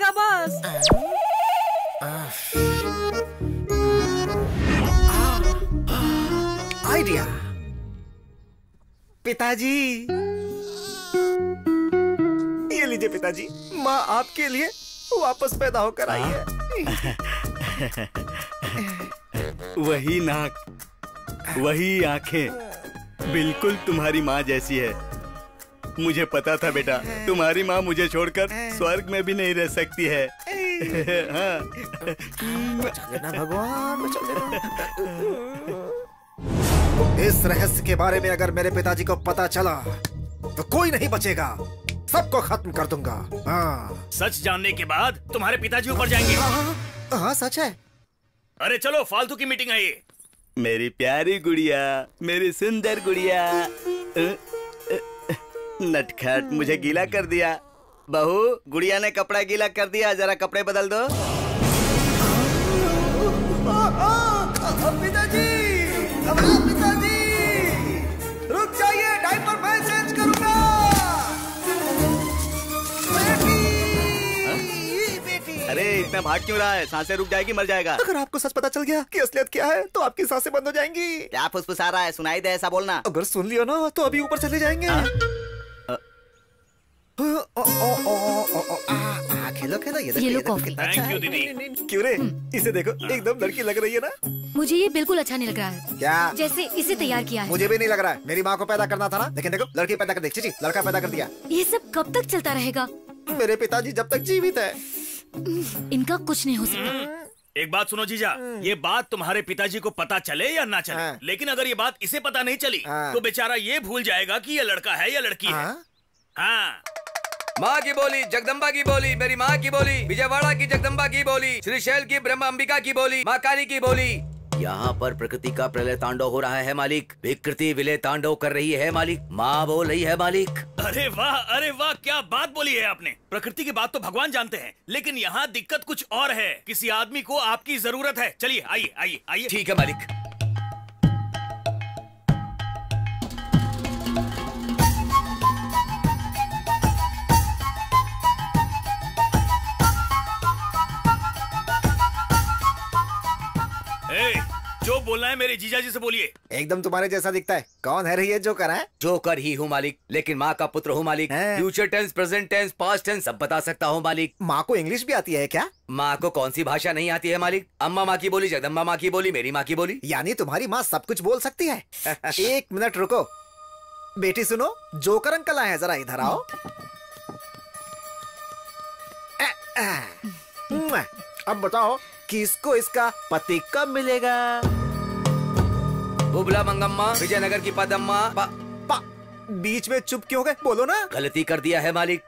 जाएगा बस। आइडिया। पिताजी, ये लीजिए पिताजी, माँ आपके लिए वापस पैदा होकर आई है। वही नाक, वही आंखें, बिल्कुल तुम्हारी माँ जैसी है। मुझे पता था बेटा, तुम्हारी माँ मुझे छोड़कर स्वर्ग में भी नहीं रह सकती है। हाँ। भगवान इस रहस्य के बारे में अगर मेरे पिताजी को पता चला तो कोई नहीं बचेगा, सबको खत्म कर दूंगा। हाँ। सच जानने के बाद तुम्हारे पिताजी ऊपर जाएंगे। हाँ सच है। अरे चलो, फालतू की मीटिंग है ये। मेरी प्यारी गुड़िया, मेरी सुंदर गुड़िया। नटखट, मुझे गीला कर दिया। बहू, गुड़िया ने कपड़ा गीला कर दिया, जरा कपड़े बदल दो। पिताजी, पिताजी, रुक जाइए, डायपर मैं चेंज करूंगा। बेटी। अरे इतना भाग क्यों रहा है? सांसें रुक जाएगी, मर जाएगा। अगर आपको सच पता चल गया कि असलियत क्या है तो आपकी सांसें बंद हो जाएंगी। क्या फुसफुसा रहा है? सुनाई दे, ऐसा बोलना। अगर सुन लिया ना तो अभी ऊपर चले जाएंगे। खेलो खेलो, ये देखो कितना अच्छा है। दीदी। क्यों रे, इसे देखो, एकदम लड़की लग रही है ना। मुझे ये बिल्कुल अच्छा नहीं लग रहा है। क्या? जैसे इसे तैयार किया है। मुझे भी नहीं लग रहा है। मेरी माँ को पैदा करना था ना, लेकिन देखो लड़की पैदा कर दी। चीची, लड़का पैदा कर दिया। ये सब कब तक चलता रहेगा? मेरे पिताजी जब तक जीवित है। इनका कुछ नहीं हो सकता। एक बात सुनो जीजा, ये बात तुम्हारे पिताजी को पता चले या ना चले, लेकिन अगर ये बात इसे पता नहीं चली तो बेचारा ये भूल जाएगा कि ये लड़का है या लड़की है। हाँ। माँ की बोली, जगदम्बा की बोली, मेरी माँ की बोली, विजयवाड़ा की जगदम्बा की बोली, श्रीशैल की ब्रह्म अंबिका की बोली, माँ काली की बोली। यहाँ पर प्रकृति का प्रलय तांडव हो रहा है मालिक। विकृति विलय तांडव कर रही है मालिक। माँ बोल रही है मालिक। अरे वाह, क्या बात बोली है आपने। प्रकृति की बात तो भगवान जानते हैं, लेकिन यहाँ दिक्कत कुछ और है। किसी आदमी को आपकी जरूरत है। चलिए, आइए आइए आइए। ठीक है मालिक। जो बोलना है मेरे जीजा जी से बोलिए। एकदम तुम्हारे जैसा दिखता है। कौन है ये जोकर है? जोकर ही हूँ मालिक, लेकिन माँ का पुत्र हूँ मालिक। Future tense, present tense, past tense सब बता सकता हूँ मालिक। माँ को इंग्लिश भी आती है क्या? माँ को कौन सी भाषा नहीं आती है मालिक? अम्मा माँ की बोली, जगदम्बा माँ की बोली, मेरी माँ की बोली। यानी तुम्हारी माँ सब कुछ बोल सकती है। एक मिनट रुको बेटी, सुनो, जोकर अंकल आए हैं, जरा इधर आओ। अब बताओ किसको इसका पति कब मिलेगा? बुबला मंगम्मा, विजयनगर की पदम्मा। बीच में चुप क्यों गए? बोलो ना। गलती कर दिया है मालिक।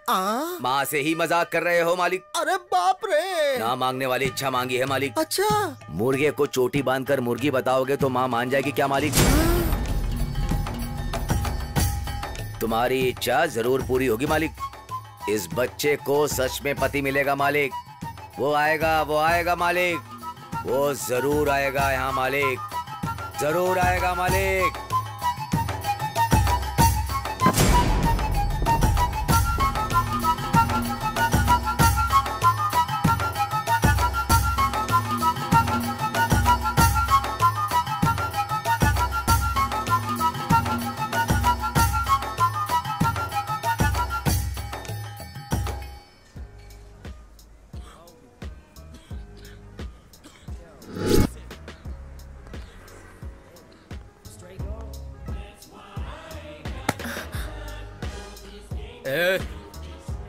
माँ से ही मजाक कर रहे हो मालिक। अरे बाप रे। ना मांगने वाली इच्छा मांगी है मालिक। अच्छा। मुर्गे को चोटी बांधकर मुर्गी बताओगे तो माँ मान जाएगी क्या मालिक? तुम्हारी इच्छा जरूर पूरी होगी मालिक। इस बच्चे को सच में पति मिलेगा मालिक। वो आएगा मालिक। वो जरूर आएगा यहाँ मालिक, जरूर आएगा मालिक।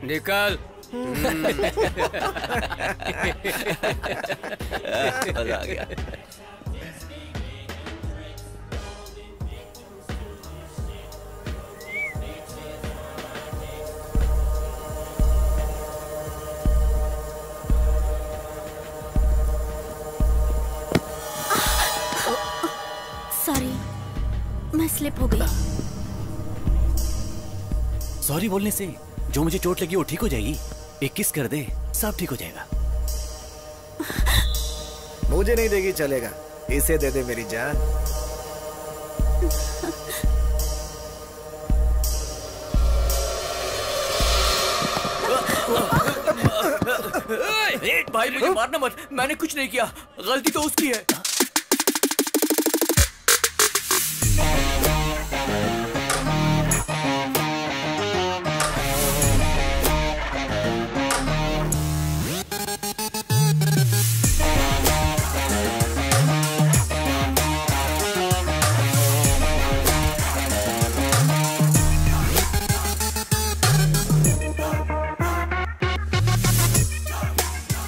निकल। मजा आ गया। सॉरी, मैं स्लिप हो गई। सॉरी बोलने से जो मुझे चोट लगी वो ठीक हो जाएगी। एक किस कर दे, सब ठीक हो जाएगा। मुझे नहीं देगी चलेगा, इसे दे दे मेरी जान। भाई मुझे मारना मत, मैंने कुछ नहीं किया, गलती तो उसकी है।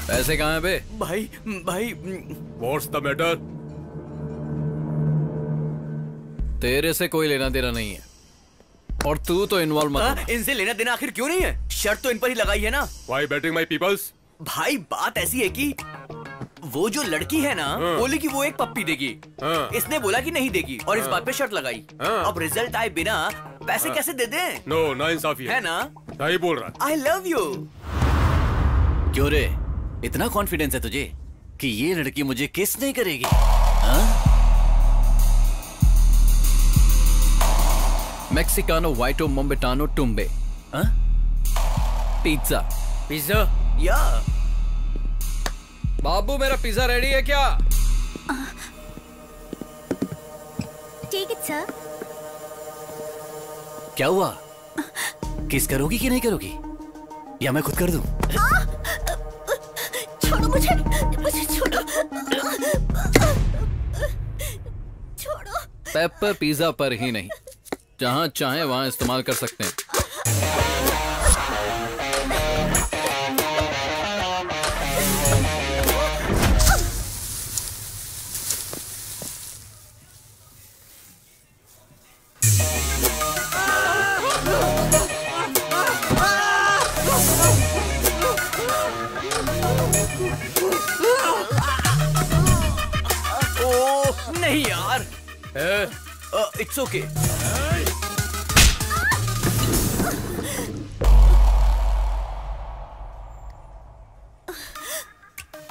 पैसे कहाँ हैं बे? भाई What's the matter? तेरे से कोई लेना देना नहीं है और तू तो इन्वॉल्व मत हो। इनसे लेना देना आखिर क्यों नहीं है? शर्त तो इन पर ही लगाई है ना। Why betting my peoples? भाई बात ऐसी है कि वो जो लड़की है ना, बोली कि वो एक पप्पी देगी, इसने बोला कि नहीं देगी और इस बात पे शर्त लगाई। अब रिजल्ट आए बिना पैसे कैसे दे दें? नो, ना इंसाफी है ना? सही बोल रहा। I love you. क्यों रे, इतना कॉन्फिडेंस है तुझे कि ये लड़की मुझे किस नहीं करेगी? हाँ? मेक्सिकानो वाइटो मोम्बेटानो टुम्बे। पिज्जा। पिज्जा? या बाबू मेरा पिज्जा रेडी है क्या? Take it sir. क्या हुआ? किस करोगी कि नहीं करोगी या मैं खुद कर दूं? छोड़ो मुझे छोड़ो। छोड़ो। पेपर पिज्जा पर ही नहीं, जहाँ चाहे वहाँ इस्तेमाल कर सकते हैं। नहीं यार, इट्स ओके।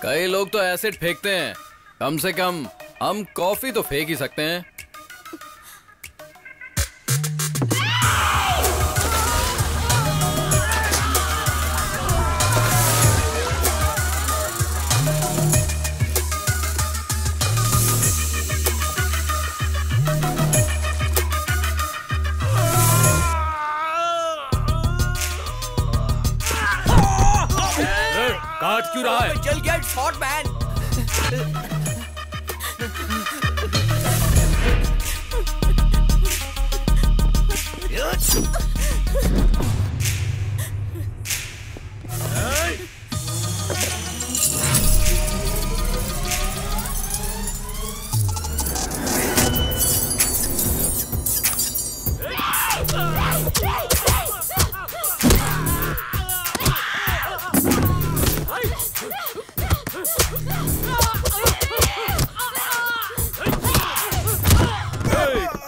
कई लोग तो एसिड फेंकते हैं, कम से कम हम कॉफी तो फेंक ही सकते हैं। काट क्यों रहा है? चल गया, it's hot man.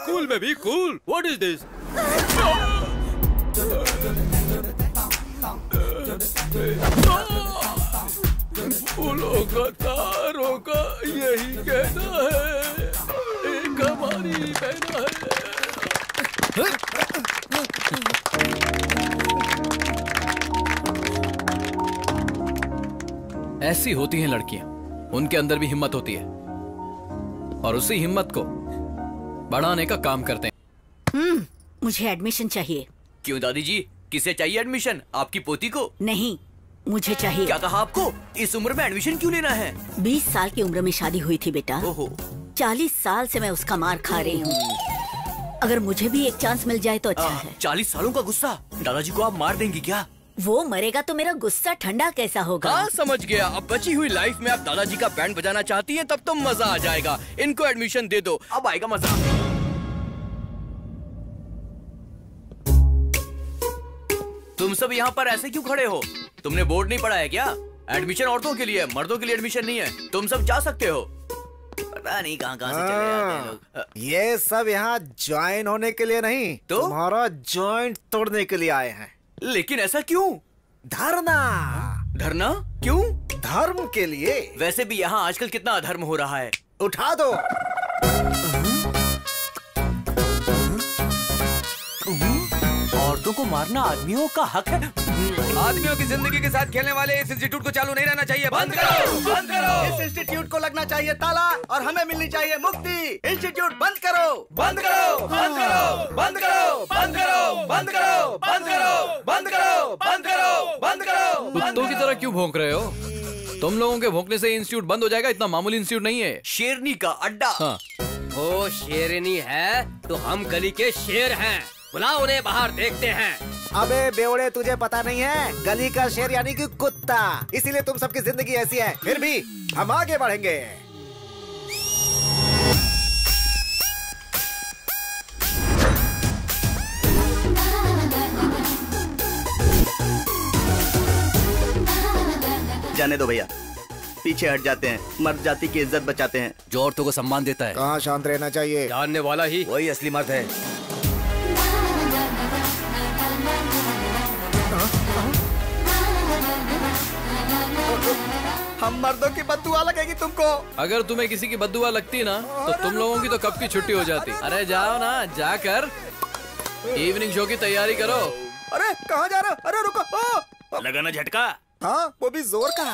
Cool baby, cool. What is this? फूलों का तारों का यही कहना है, एक हमारी बहना है। ऐसी होती हैं लड़कियां, उनके अंदर भी हिम्मत होती है और उसी हिम्मत को बढ़ाने का काम करते हैं। मुझे एडमिशन चाहिए। क्यों दादी जी, किसे चाहिए एडमिशन? आपकी पोती को? नहीं, मुझे चाहिए। क्या कहा आपको? इस उम्र में एडमिशन क्यों लेना है? 20 साल की उम्र में शादी हुई थी बेटा। ओहो। 40 साल से मैं उसका मार खा रही हूँ। अगर मुझे भी एक चांस मिल जाए तो अच्छा है। 40 सालों का गुस्सा? दादाजी को आप मार देंगी क्या? वो मरेगा तो मेरा गुस्सा ठंडा कैसा होगा? हाँ समझ गया। अब बची हुई लाइफ में आप दादाजी का बैंड बजाना चाहती हैं, तब तो मजा आ जाएगा। इनको एडमिशन दे दो, अब आएगा मजा। तुम सब यहाँ पर ऐसे क्यों खड़े हो? तुमने बोर्ड नहीं पढ़ा है क्या? एडमिशन औरतों के लिए, मर्दों के लिए एडमिशन नहीं है। तुम सब जा सकते हो। पता नहीं कहाँ कहाँ से चले आते हैं लोग। ये सब यहाँ ज्वाइन होने के लिए नहीं, तो तुम्हारा जॉइंट तोड़ने के लिए आए हैं। लेकिन ऐसा क्यों? धरना। धरना क्यों? धर्म के लिए। वैसे भी यहाँ आजकल कितना अधर्म हो रहा है। उठा दो। औरतों को मारना आदमियों का हक है। आदमियों की जिंदगी के साथ खेलने वाले इस इंस्टीट्यूट को चालू नहीं रहना चाहिए। बंद करो, बंद करो। इस इंस्टीट्यूट को लगना चाहिए ताला और हमें मिलनी चाहिए मुक्ति। इंस्टीट्यूट बंद करो, बंद करो, बंद करो, बंद करो, बंद करो, बंद करो, बंद करो, बंद करो, बंद करो, बंद करो। कुत्तों की तरह क्यों भौंक रहे हो? तुम लोगों के भौंकने से इंस्टीट्यूट बंद हो जाएगा। इतना मामूली इंस्टीट्यूट नहीं है। शेरनी का अड्डा। हाँ। वो शेरनी है तो हम गली के शेर हैं। बुलाओ उन्हें बाहर, देखते हैं। अबे बेवड़े, तुझे पता नहीं है, गली का शेर यानी कि कुत्ता। इसीलिए तुम सबकी जिंदगी ऐसी है। फिर भी हम आगे बढ़ेंगे। जाने दो भैया, पीछे हट जाते हैं। मर्द जाति की इज्जत बचाते हैं। जो औरतों को सम्मान देता है। कहाँ शांत रहना चाहिए। जानने वाला ही वही असली मर्द है। हम मर्दों की बद्दुआ लगेगी तुमको। अगर तुम्हें किसी की बद्दुआ लगती ना तो तुम लोगों की तो कब की छुट्टी हो जाती। अरे जाओ ना, जाकर इवनिंग शो की तैयारी करो। अरे कहाँ जा रहे हो? अरे रुको। लगा ना झटका? हाँ, वो भी जोर का।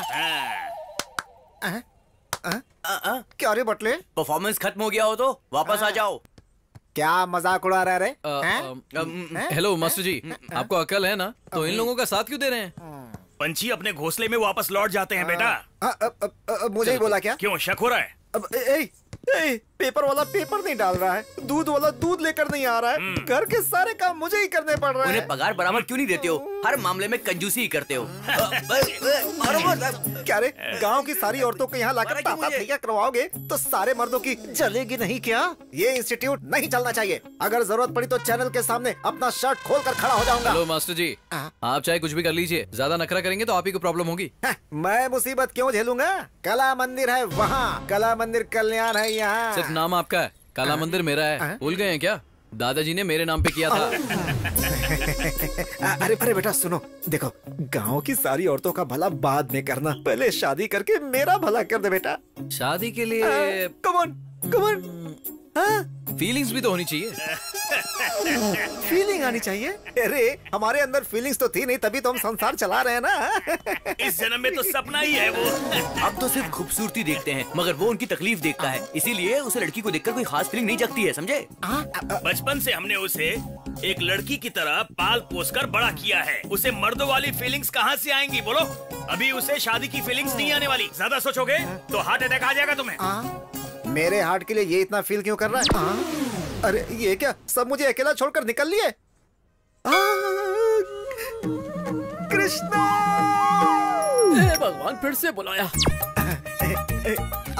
क्या रे बटले, परफॉर्मेंस खत्म हो गया हो तो वापस आ जाओ। क्या मजाक उड़ा रहे रे? हेलो मास्टर जी, आपको अकल है ना? तो इन लोगों का साथ क्यों दे रहे हैं? पंछी अपने घोंसले में वापस लौट जाते हैं बेटा। मुझे ही बोला क्या? क्यों शक हो रहा है? पेपर वाला पेपर नहीं डाल रहा है, दूध वाला दूध लेकर नहीं आ रहा है, घर के सारे काम मुझे ही करने पड़ रहे हैं। उन्हें पगार बराबर क्यों नहीं देते हो? हर मामले में कंजूसी ही करते हो। क्या रे, गांव की सारी औरतों को यहाँ लाकर ताता थैया करवाओगे तो सारे मर्दों की जलेगी नहीं क्या? ये इंस्टीट्यूट नहीं चलना चाहिए। अगर जरूरत पड़ी तो चैनल के सामने अपना शर्ट खोल कर खड़ा हो जाऊंगा। हेलो मास्टर जी, आप चाहे कुछ भी कर लीजिए, ज्यादा नखरा करेंगे तो आप ही को प्रॉब्लम होगी। मैं मुसीबत क्यों झेलूंगा? कला मंदिर है वहाँ, कला मंदिर कल्याण है यहाँ। सिर्फ नाम आपका है, काला मंदिर मेरा है। भूल गए हैं क्या? दादाजी ने मेरे नाम पे किया था। अरे बेटा सुनो, देखो, गांव की सारी औरतों का भला बाद में करना, पहले शादी करके मेरा भला कर दे बेटा। शादी के लिए कमन फीलिंग्स भी तो होनी चाहिए। फीलिंग आनी चाहिए? अरे हमारे अंदर फीलिंग्स तो थी नहीं, तभी तो हम संसार चला रहे हैं ना। इस जन्म में तो सपना ही है वो। अब तो सिर्फ खूबसूरती देखते हैं, मगर वो उनकी तकलीफ देखता है। इसीलिए उसे लड़की को देखकर कोई खास फीलिंग नहीं जगती है, समझे? बचपन से हमने उसे एक लड़की की तरह पाल पोस कर बड़ा किया है। उसे मर्दों वाली फीलिंग्स कहाँ से आएंगी बोलो? अभी उसे शादी की फीलिंग्स नहीं आने वाली। ज्यादा सोचोगे तो हार्ट अटैक आ जाएगा तुम्हें। मेरे हार्ट के लिए ये इतना फील क्यों कर रहा है? अरे ये क्या, सब मुझे अकेला छोड़कर निकल लिए? कृष्णा! भगवान, फिर से बुलाया।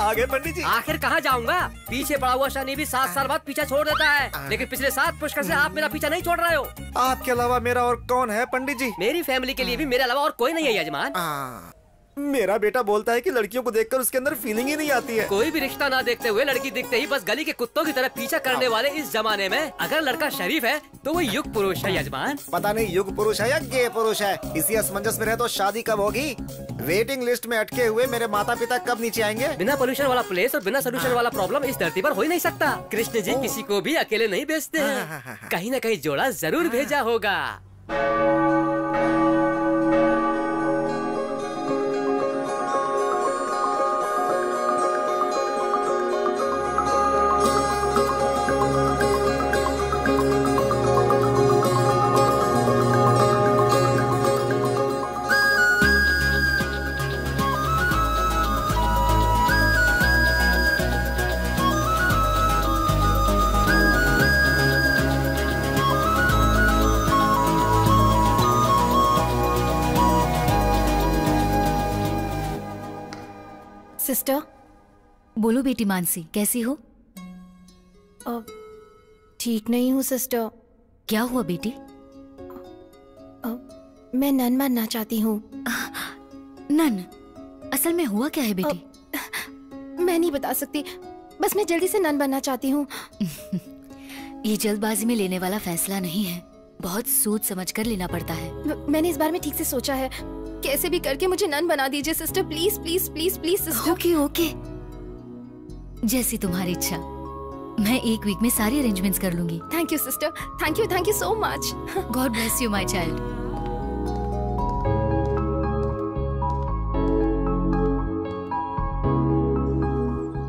आगे पंडित जी। आखिर कहाँ जाऊंगा? पीछे पड़ा हुआ शनि भी 7 साल बाद पीछा छोड़ देता है, लेकिन पिछले 7 पुष्कर से आप मेरा पीछा नहीं छोड़ रहे हो। आपके अलावा मेरा और कौन है पंडित जी? मेरी फैमिली के लिए भी मेरे अलावा और कोई नहीं है यजमान। मेरा बेटा बोलता है कि लड़कियों को देखकर उसके अंदर फीलिंग ही नहीं आती है। कोई भी रिश्ता ना देखते हुए लड़की दिखते ही बस गली के कुत्तों की तरह पीछा करने वाले इस जमाने में अगर लड़का शरीफ है तो वो युग पुरुष है यजमान। पता नहीं युग पुरुष है या गे पुरुष है। इसी असमंजस में रहे तो शादी कब होगी? वेटिंग लिस्ट में अटके हुए मेरे माता पिता कब नीचे आएंगे? बिना पोल्यूशन वाला प्लेस और बिना सोल्यूशन वाला प्रॉब्लम इस धरती पर हो ही नहीं सकता। कृष्ण जी किसी को भी अकेले नहीं भेजते हैं, कहीं न कहीं जोड़ा जरूर भेजा होगा। सिस्टर, बोलो बेटी मानसी, कैसी हो? ठीक नहीं हूँ सिस्टर। क्या हुआ बेटी? मैं नन बनना चाहती हूँ। नन? असल में हुआ क्या है बेटी? मैं नहीं बता सकती, बस मैं जल्दी से नन बनना चाहती हूँ। ये जल्दबाजी में लेने वाला फैसला नहीं है, बहुत सोच समझ कर लेना पड़ता है। मैंने इस बारे में ठीक से सोचा है, कैसे भी करके मुझे नन बना दीजिए sister, please please please please sister. Okay okay, जैसी तुम्हारी इच्छा। मैं 1 वीक में सारी अरेंजमेंट्स कर लूंगी। Thank you sister, thank you so much. God bless you my child.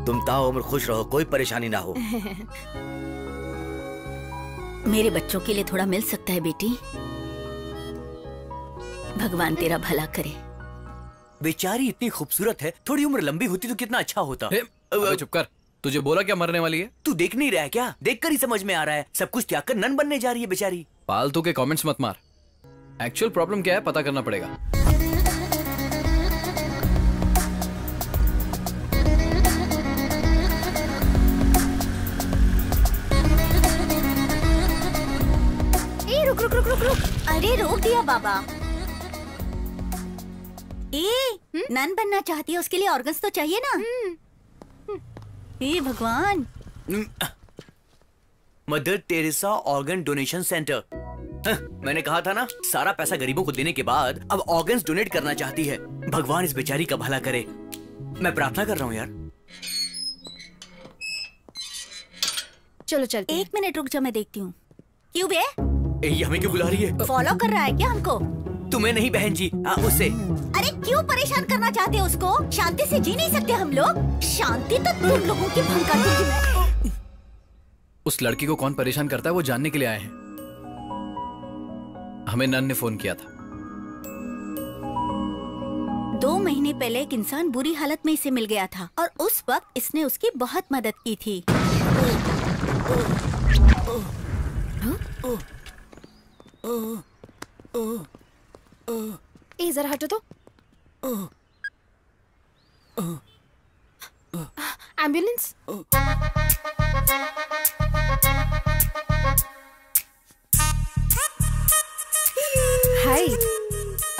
तुम ताउम्र खुश रहो, कोई परेशानी ना हो। मेरे बच्चों के लिए थोड़ा मिल सकता है बेटी? भगवान तेरा भला करे। बेचारी इतनी खूबसूरत है, थोड़ी उम्र लंबी होती तो कितना अच्छा होता। अबे चुप कर, तुझे बोला क्या मरने वाली है? तू देख नहीं रहा है क्या? देखकर ही समझ में आ रहा है, सब कुछ त्याग कर नन बनने जा रही है बेचारी। फालतू के कमेंट्स मत मार, एक्चुअल प्रॉब्लम क्या है पता करना पड़ेगा। ए रुक रुक रुक रुक रुक, अरे रोक दिया बाबा। नन बनना चाहती है, उसके लिए ऑर्गन्स तो चाहिए ना। हे भगवान। Mother Teresa organ donation centre. मैंने कहा था ना, सारा पैसा गरीबों को देने के बाद अब ऑर्गन्स डोनेट करना चाहती है। भगवान इस बेचारी का भला करे, मैं प्रार्थना कर रहा हूँ यार। चलो चलते। एक मिनट रुक जा, मैं देखती हूँ। क्यों बे? ये हमें क्यों बुला रही है? फॉलो कर रहा है क्या हमको? तुम्हें नहीं बहन जी, उससे। अरे क्यों परेशान करना चाहते हो उसको? शांति से जी नहीं सकते हम लोग? शांति तो तुम लोगों की भंग कर दूंगी मैं। उस लड़की को कौन परेशान करता है वो जानने के लिए आए हैं। हमें नन ने फोन किया था। 2 महीने पहले एक इंसान बुरी हालत में इसे मिल गया था और उस वक्त इसने उसकी बहुत मदद की थी। ए जरा हटो तो। एम्बुलेंस। हाय,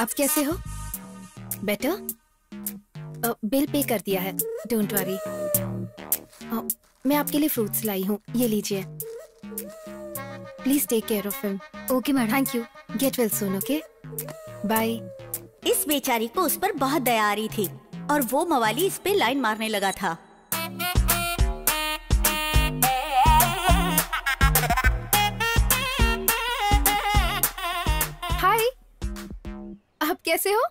अब कैसे हो? बेटर? बिल पे कर दिया है, डोंट वरी। मैं आपके लिए फ्रूट्स लाई हूँ, ये लीजिए। Please take care of him. Okay madam. Thank you. Get well soon. Okay, bye. इस बेचारी को उस पर बहुत दया आ रही थी और वो मवाली इस पे लाइन मारने लगा था। हाय, आप कैसे हो?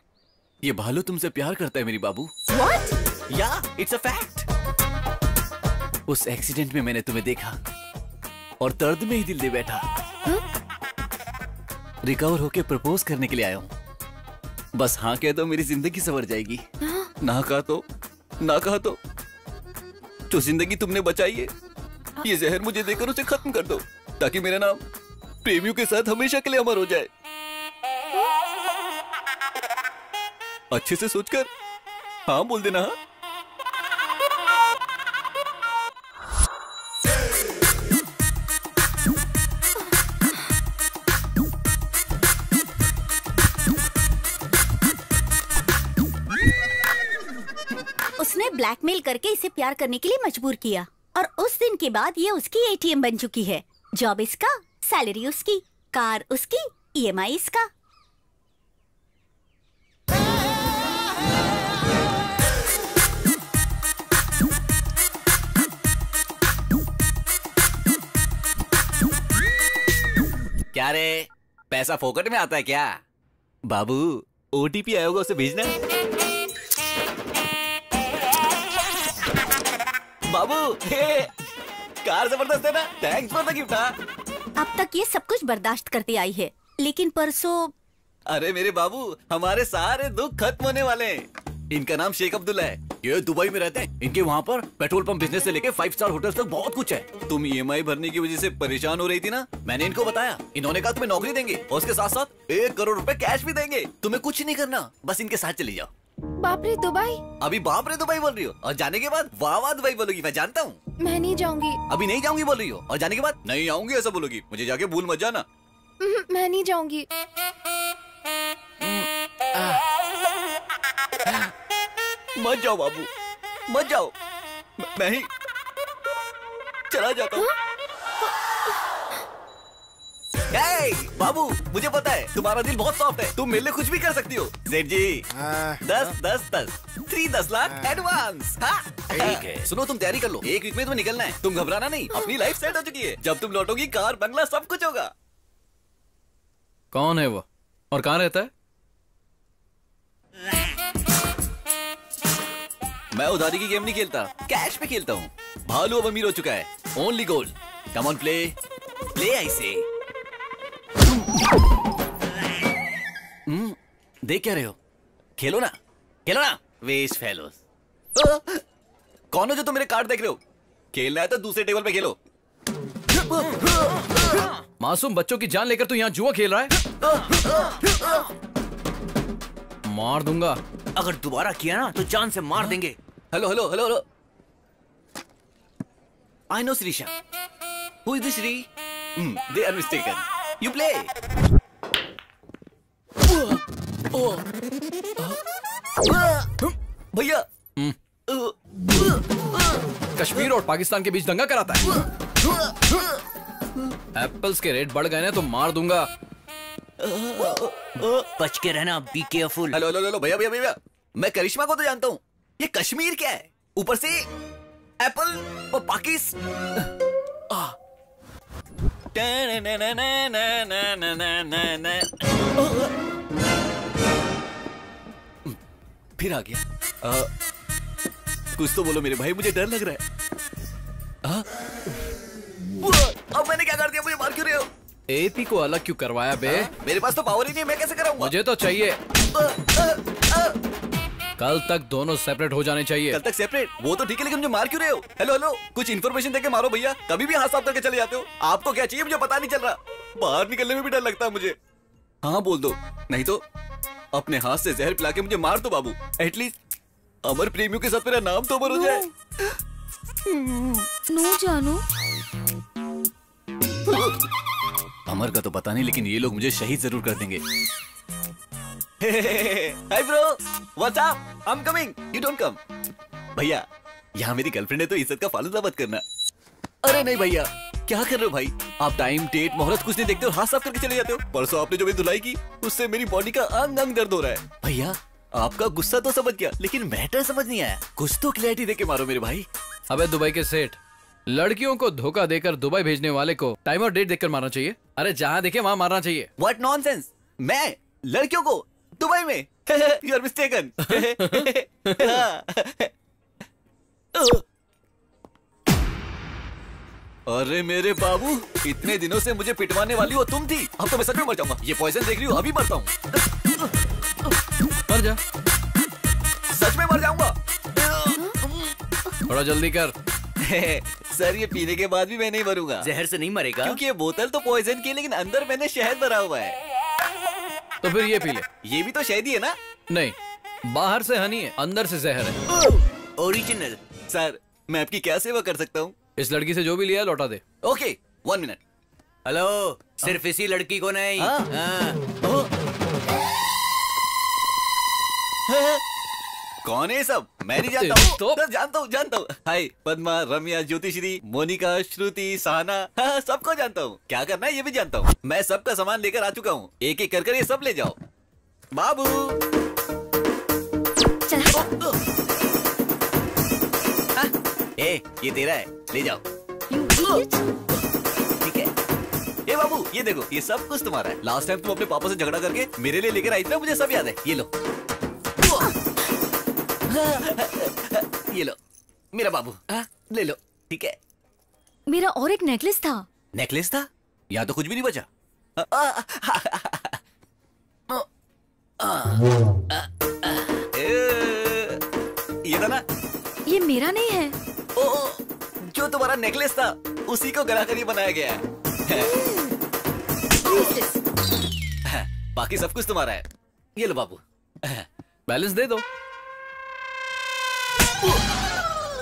ये भालू तुमसे प्यार करता है मेरी बाबू। What? या इट्स अ फैक्ट। उस एक्सीडेंट में मैंने तुम्हें देखा और दर्द में ही दिल दे बैठा। रिकवर होके प्रपोज करने के लिए आया हूँ। बस हाँ कह दो, मेरी जिंदगी संवर जाएगी। ना कहा तो जो जिंदगी तुमने बचाई है, ये जहर मुझे देकर उसे खत्म कर दो, ताकि मेरा नाम प्रेमियों के साथ हमेशा के लिए अमर हो जाए। अच्छे से सोचकर हाँ बोल देना। हाँ? उसने ब्लैकमेल करके इसे प्यार करने के लिए मजबूर किया और उस दिन के बाद ये उसकी एटीएम बन चुकी है। जॉब इसका, सैलरी उसकी, कार उसकी, ईएमआई इसका। क्या रे, पैसा फोकट में आता है क्या? बाबू ओटीपी आया होगा, उसे भेजना। बाबू कार जबरदस्त है ना, थैंक्स फॉर द गिफ्ट। अब तक ये सब कुछ बर्दाश्त करती आई है, लेकिन परसों। अरे मेरे बाबू, हमारे सारे दुख खत्म होने वाले हैं। इनका नाम शेख अब्दुल्ला है, ये दुबई में रहते हैं। इनके वहाँ पर पेट्रोल पंप बिजनेस से लेके 5 स्टार होटल्स तक बहुत कुछ है। तुम ईएमआई भरने की वजह से परेशान हो रही थी ना, मैंने इनको बताया। इन्होंने कहा तुम्हें नौकरी देंगे और उसके साथ साथ 1 करोड़ रुपए कैश भी देंगे। तुम्हें कुछ नहीं करना, बस इनके साथ चली जाओ। बाप रे दुबई? अभी बाप रे दुबई बोल रही हो और जाने के बाद वाह वाह दुबई बोलोगी, मैं जानता हूँ। मैं नहीं जाऊंगी। अभी नहीं जाऊंगी बोल रही हो और जाने के बाद नहीं आऊंगी ऐसा बोलोगी, मुझे जाके भूल मत जाना। मैं नहीं जाऊंगी। मत जाओ बाबू, मत जाओ, मैं ही चला जाता हूँ। बाबू मुझे पता है तुम्हारा दिल बहुत सॉफ्ट है, तुम मेरे लिए कुछ भी कर सकती हो। सेठ जी 10 लाख एडवांस। ठीक है, सुनो तुम तैयारी कर लो, 1 वीक में तुम्हें निकलना है। तुम घबराना नहीं, अपनी लाइफ सेट हो चुकी है। जब तुम लौटोगी कार बंगला सब कुछ होगा। कौन है वो और कहाँ रहता है? मैं उधारी की गेम नहीं खेलता, कैश पे खेलता हूँ। भालू अब अमीर हो चुका है। Only gold. Come on play, play I say. देख क्या रहे हो? खेलो ना, खेलो ना। Waste fellows. कौन हो जो तुम मेरे कार्ड देख रहे हो? खेलना है तो दूसरे टेबल पे खेलो। मासूम बच्चों की जान लेकर तू यहाँ जुआ खेल रहा है? मार दूंगा। अगर दोबारा किया ना तो जान से मार देंगे। Hello hello hello hello. I know Shreesha. Who is this Shri? They are mistaken. You play. भैया कश्मीर और पाकिस्तान के बीच दंगा कराता है। एप्पल्स के रेट बढ़ गए ना तो मार दूंगा। बच के रहना, be careful. Hello hello hello भैया भैया भैया, मैं करिश्मा को तो जानता हूँ, ये कश्मीर क्या है? ऊपर से एप्पल और पाकिस्तान। फिर आ गया। कुछ तो बोलो मेरे भाई, मुझे डर लग रहा है। अब मैंने क्या कर दिया? मुझे मार क्यों रहे हो? एपी को अलग क्यों करवाया बे? मेरे पास तो पावर ही नहीं है, मैं कैसे कराऊंगा? मुझे तो चाहिए। कल तक दोनों सेपरेट हो जाने चाहिए। कल तक सेपरेट? वो तो ठीक है, लेकिन मुझे मार क्यों रहे हो? हेलो हेलो, कुछ इन्फॉर्मेशन देके मारो भैया। कभी भी हाथ साफ करके चले जाते हो। आपको क्या चाहिए मुझे पता नहीं चल रहा। बाहर निकलने में भी डर लगता है मुझे। हाँ बोल दो, नहीं तो अपने हाथ से जहर पिला के मुझे मार दो बाबू। एटलीस्ट अमर प्रेमियों के साथ मेरा नाम तो अमर हो जाए। नो जानू। अमर का तो पता नहीं, लेकिन ये लोग मुझे शहीद जरूर कर देंगे। Hi bro, what's up? I am coming, you don't come. भैया यहाँ मेरी गर्लफ्रेंड है तो इज्जत का फालूदा मत करना। अरे नहीं भैया, क्या कर रहे हो भाई? आप टाइम डेट मोहरत कुछ नहीं देखते और हाथ साफ करके चले जाते हो। परसों आपने जो मेरी धुलाई की उससे मेरी बॉडी का अंग अंग दर्द हो रहा है। भैया आपका गुस्सा तो समझ गया, लेकिन मैटर समझ नहीं आया। कुछ तो क्लैरिटी देके मारो मेरे भाई। अबे दुबई के सेठ, लड़कियों को धोखा देकर दुबई भेजने वाले को टाइम और डेट देखकर मारना चाहिए। अरे जहाँ देखे वहाँ मारना चाहिए। What nonsense? मैं लड़कियों को दुबई में? You are mistaken. अरे मेरे बाबू, इतने दिनों से मुझे पिटवाने वाली वो तुम थी। अब तो मैं सच में मर जाऊंगा। ये पॉइजन देख रही हूँ, अभी मरता हूँ। मर जा। सच में मर जाऊंगा। थोड़ा जल्दी कर। सर ये पीने के बाद भी मैं नहीं मरूंगा। जहर से नहीं मरेगा, क्योंकि ये बोतल तो पॉइजन की है, लेकिन अंदर मैंने शहद भरा हुआ है। तो फिर ये पी ले। ये भी तो शहद ही है ना? नहीं, बाहर से हनी है, अंदर से जहर है। ओरिजिनल। सर मैं आपकी क्या सेवा कर सकता हूँ? इस लड़की से जो भी लिया लौटा दे। Okay, 1 minute. हेलो, सिर्फ इसी लड़की को नहीं। कौन है सब? मैं नहीं जानता हूँ। तो जानता हूँ। हाय पद्मा, रम्या, ज्योतिश्री, मोनिका, श्रुति, सहना, हाँ, सबको जानता हूँ। क्या करना है ये भी जानता हूँ। मैं सबका सामान लेकर आ चुका हूँ। एक एक कर ये सब ले जाओ। बाबू ये तेरा है, ले जाओ। ठीक है। ये बाबू ये देखो, ये सब कुछ तुम्हारा है। लास्ट टाइम तुम अपने पापा से झगड़ा करके मेरे लिए लेकर आई थी ना, मुझे सब याद है। ये लो। ये लो मेरा बाबू, ले लो। ठीक है। मेरा और एक नेकलेस था। नेकलेस था? यहाँ तो कुछ भी नहीं बचा। ये था ना? ये मेरा नहीं है। जो तुम्हारा नेकलेस था उसी को गला कर ये बनाया गया है। बाकी सब कुछ तुम्हारा है। ये लो बाबू। बैलेंस दे दो।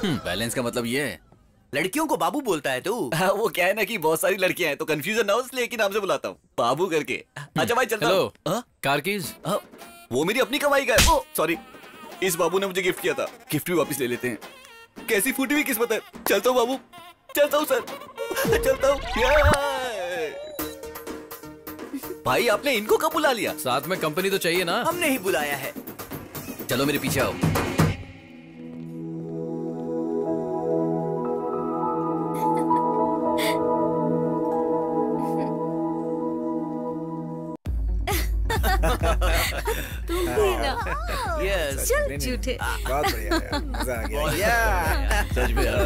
बैलेंस का मतलब ये है? लड़कियों को बाबू बोलता है तू? वो क्या है ना कि बहुत सारी लड़कियां हैं तो कंफ्यूजन ना हो, इसलिए एक ही नाम से बुलाता हूँ, बाबू करके। अच्छा भाई चलता हूँ। Car keys? वो मेरी अपनी कमाई का है। सॉरी, इस बाबू ने मुझे गिफ्ट किया था। गिफ्ट भी वापस ले लेते हैं। कैसी फूटी हुई किस्मत है। चलता हूँ बाबू, चलता हूँ सर, चलता हूँ। भाई आपने इनको कब बुला लिया? साथ में कंपनी तो चाहिए ना। हमने ही बुलाया है। चलो मेरे पीछे आओ। तुम भी ना। यस चल झूठे। बहुत बढ़िया यार, मजा आ गया। या सच में यार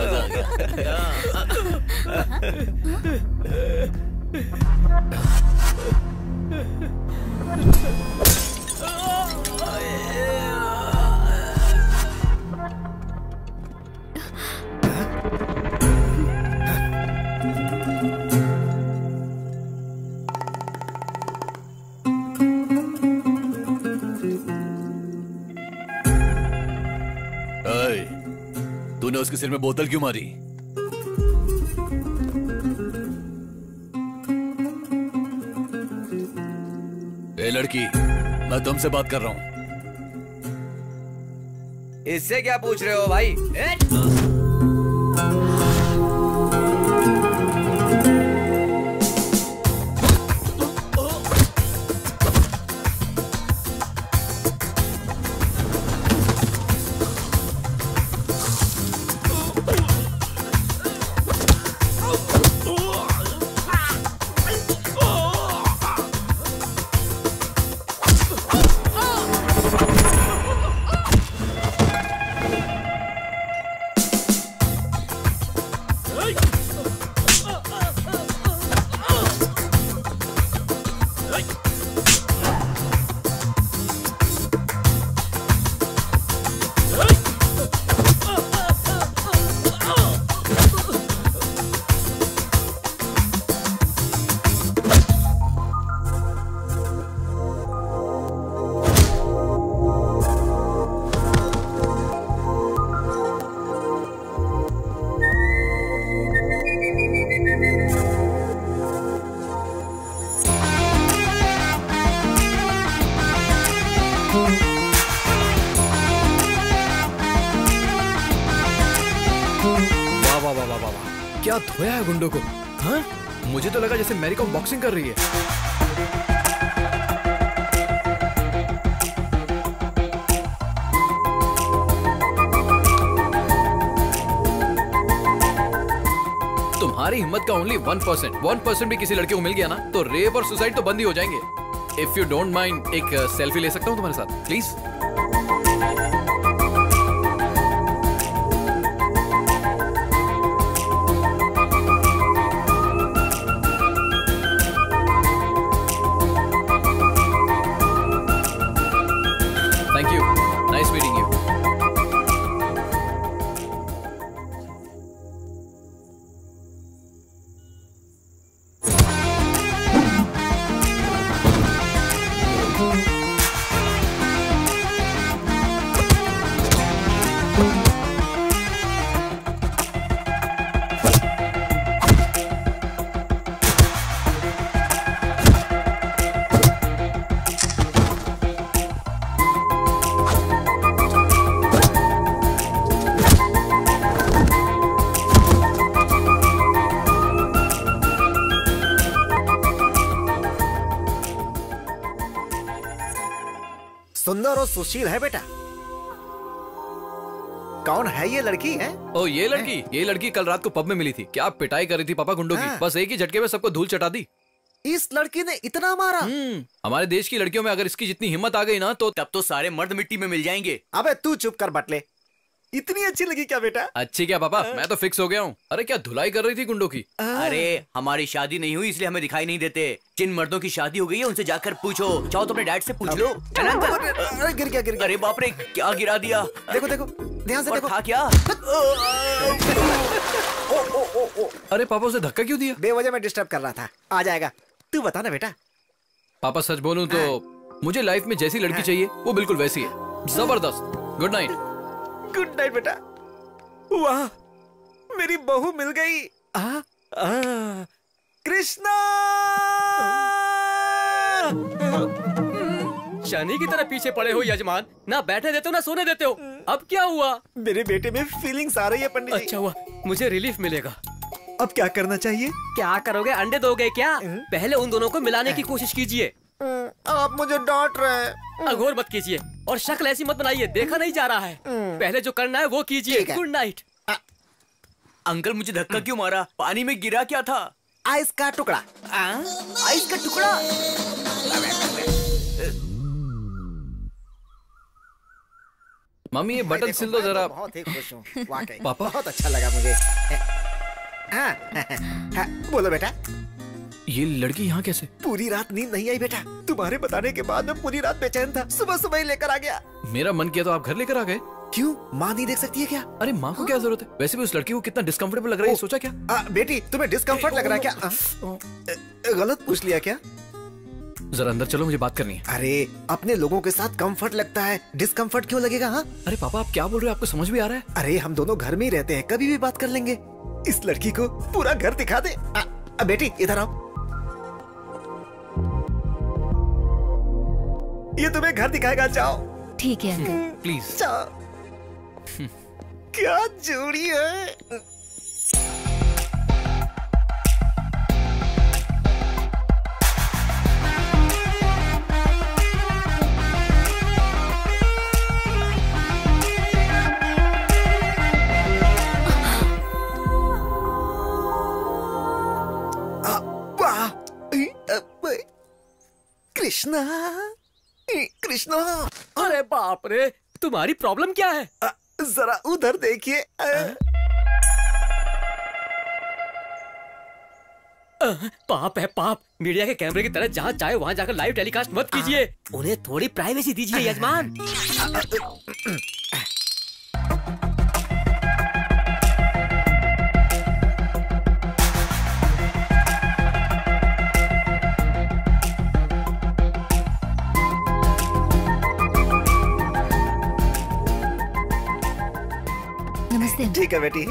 मजा आ तूने उसके सिर में बोतल क्यों मारी? ए लड़की, मैं तुमसे बात कर रहा हूं। इससे क्या पूछ रहे हो भाई? क्या धोया है गुंडों को? हाँ? मुझे तो लगा जैसे मैरी कॉम बॉक्सिंग कर रही है। तुम्हारी हिम्मत का ओनली 1% भी किसी लड़के को मिल गया ना तो रेप और सुसाइड तो बंद ही हो जाएंगे। इफ यू डोंट माइंड एक सेल्फी ले सकता हूँ तुम्हारे साथ please? Thank you. Nice meeting you. सुंदर और सुशील है बेटा। कौन है ये लड़की है? ओ ये लड़की कल रात को पब में मिली थी। क्या पिटाई कर रही थी पापा गुंडों की। बस एक ही झटके में सबको धूल चटा दी। इस लड़की ने इतना मारा? हमारे देश की लड़कियों में अगर इसकी जितनी हिम्मत आ गई ना तो तब तो सारे मर्द मिट्टी में मिल जाएंगे। अबे तू चुप कर बटले। इतनी अच्छी लगी क्या बेटा? अच्छी क्या पापा, मैं तो फिक्स हो गया हूँ। अरे क्या धुलाई कर रही थी गुंडों की। अरे हमारी शादी नहीं हुई इसलिए हमें दिखाई नहीं देते। जिन मर्दों की शादी हो गई है उनसे जाकर पूछो। चाहो तो अपने डैड से पूछ लो। अरे गिर गया। अरे बाप रे क्या गिरा दिया। देखो ध्यान से देखो। था क्या? अरे पापा उसे धक्का क्यों दिया? बेवजह में डिस्टर्ब कर रहा था। आ जाएगा। तू बता ना बेटा। पापा सच बोलूं तो मुझे लाइफ में जैसी लड़की चाहिए वो बिल्कुल वैसी है। जबरदस्त। Good night. गुड नाइट बेटा। वाह मेरी बहू मिल गई। कृष्णा शनि की तरह पीछे पड़े हो यजमान। ना बैठने देते हो ना सोने देते हो। अब क्या हुआ? मेरे बेटे में फीलिंग्स आ रही है पंडित जी। अच्छा हुआ, मुझे रिलीफ मिलेगा। अब क्या करना चाहिए? क्या करोगे? अंडे दोगे क्या? पहले उन दोनों को मिलाने की कोशिश कीजिए। आप मुझे डांट रहे हैं। अघोर मत कीजिए और शक्ल ऐसी मत बनाइए, देखा नहीं जा रहा है। पहले जो करना है वो कीजिए। Good night. अंकल मुझे धक्का क्यों मारा? पानी में गिरा क्या था? आइस का टुकड़ा। आइस का टुकड़ा? मम्मी ये बटन सिल दो जरा। बहुत ही खुश हूँ वाकई। पापा? बहुत अच्छा लगा मुझे। हाँ, हाँ, बोलो बेटा। ये लड़की यहाँ कैसे? पूरी रात नींद नहीं आई बेटा। तुम्हारे बताने के बाद मैं पूरी रात बेचैन था, सुबह सुबह ही लेकर आ गया। मेरा मन किया तो आप घर लेकर आ गए। क्यों, माँ नहीं देख सकती है क्या? अरे माँ को क्या जरूरत है? वैसे भी उस लड़की को कितना डिस्कम्फर्टेबल लग रहा है, सोचा क्या? बेटी तुम्हें डिस्कम्फर्ट लग रहा है क्या? गलत पूछ लिया क्या? जरा अंदर चलो, मुझे बात करनी है। अरे अपने लोगों के साथ कंफर्ट लगता है, डिस्कम्फर्ट क्यों लगेगा? हाँ अरे पापा आप क्या बोल रहे हो, आपको समझ भी आ रहा है? अरे हम दोनों घर में ही रहते हैं, कभी भी बात कर लेंगे। इस लड़की को पूरा घर दिखा दे। बेटी इधर आओ, ये तुम्हें घर दिखाएगा, जाओ। ठीक है अंकल। प्लीज जाओ। क्या जोड़ी है। कृष्णा, कृष्णा। अरे बाप रे, तुम्हारी प्रॉब्लम क्या है? जरा उधर देखिए। पाप है पाप। मीडिया के कैमरे की तरह जहाँ चाहे वहाँ जाकर लाइव टेलीकास्ट मत कीजिए। उन्हें थोड़ी प्राइवेसी दीजिए यजमान। नमस्ते। ठीक है बेटी।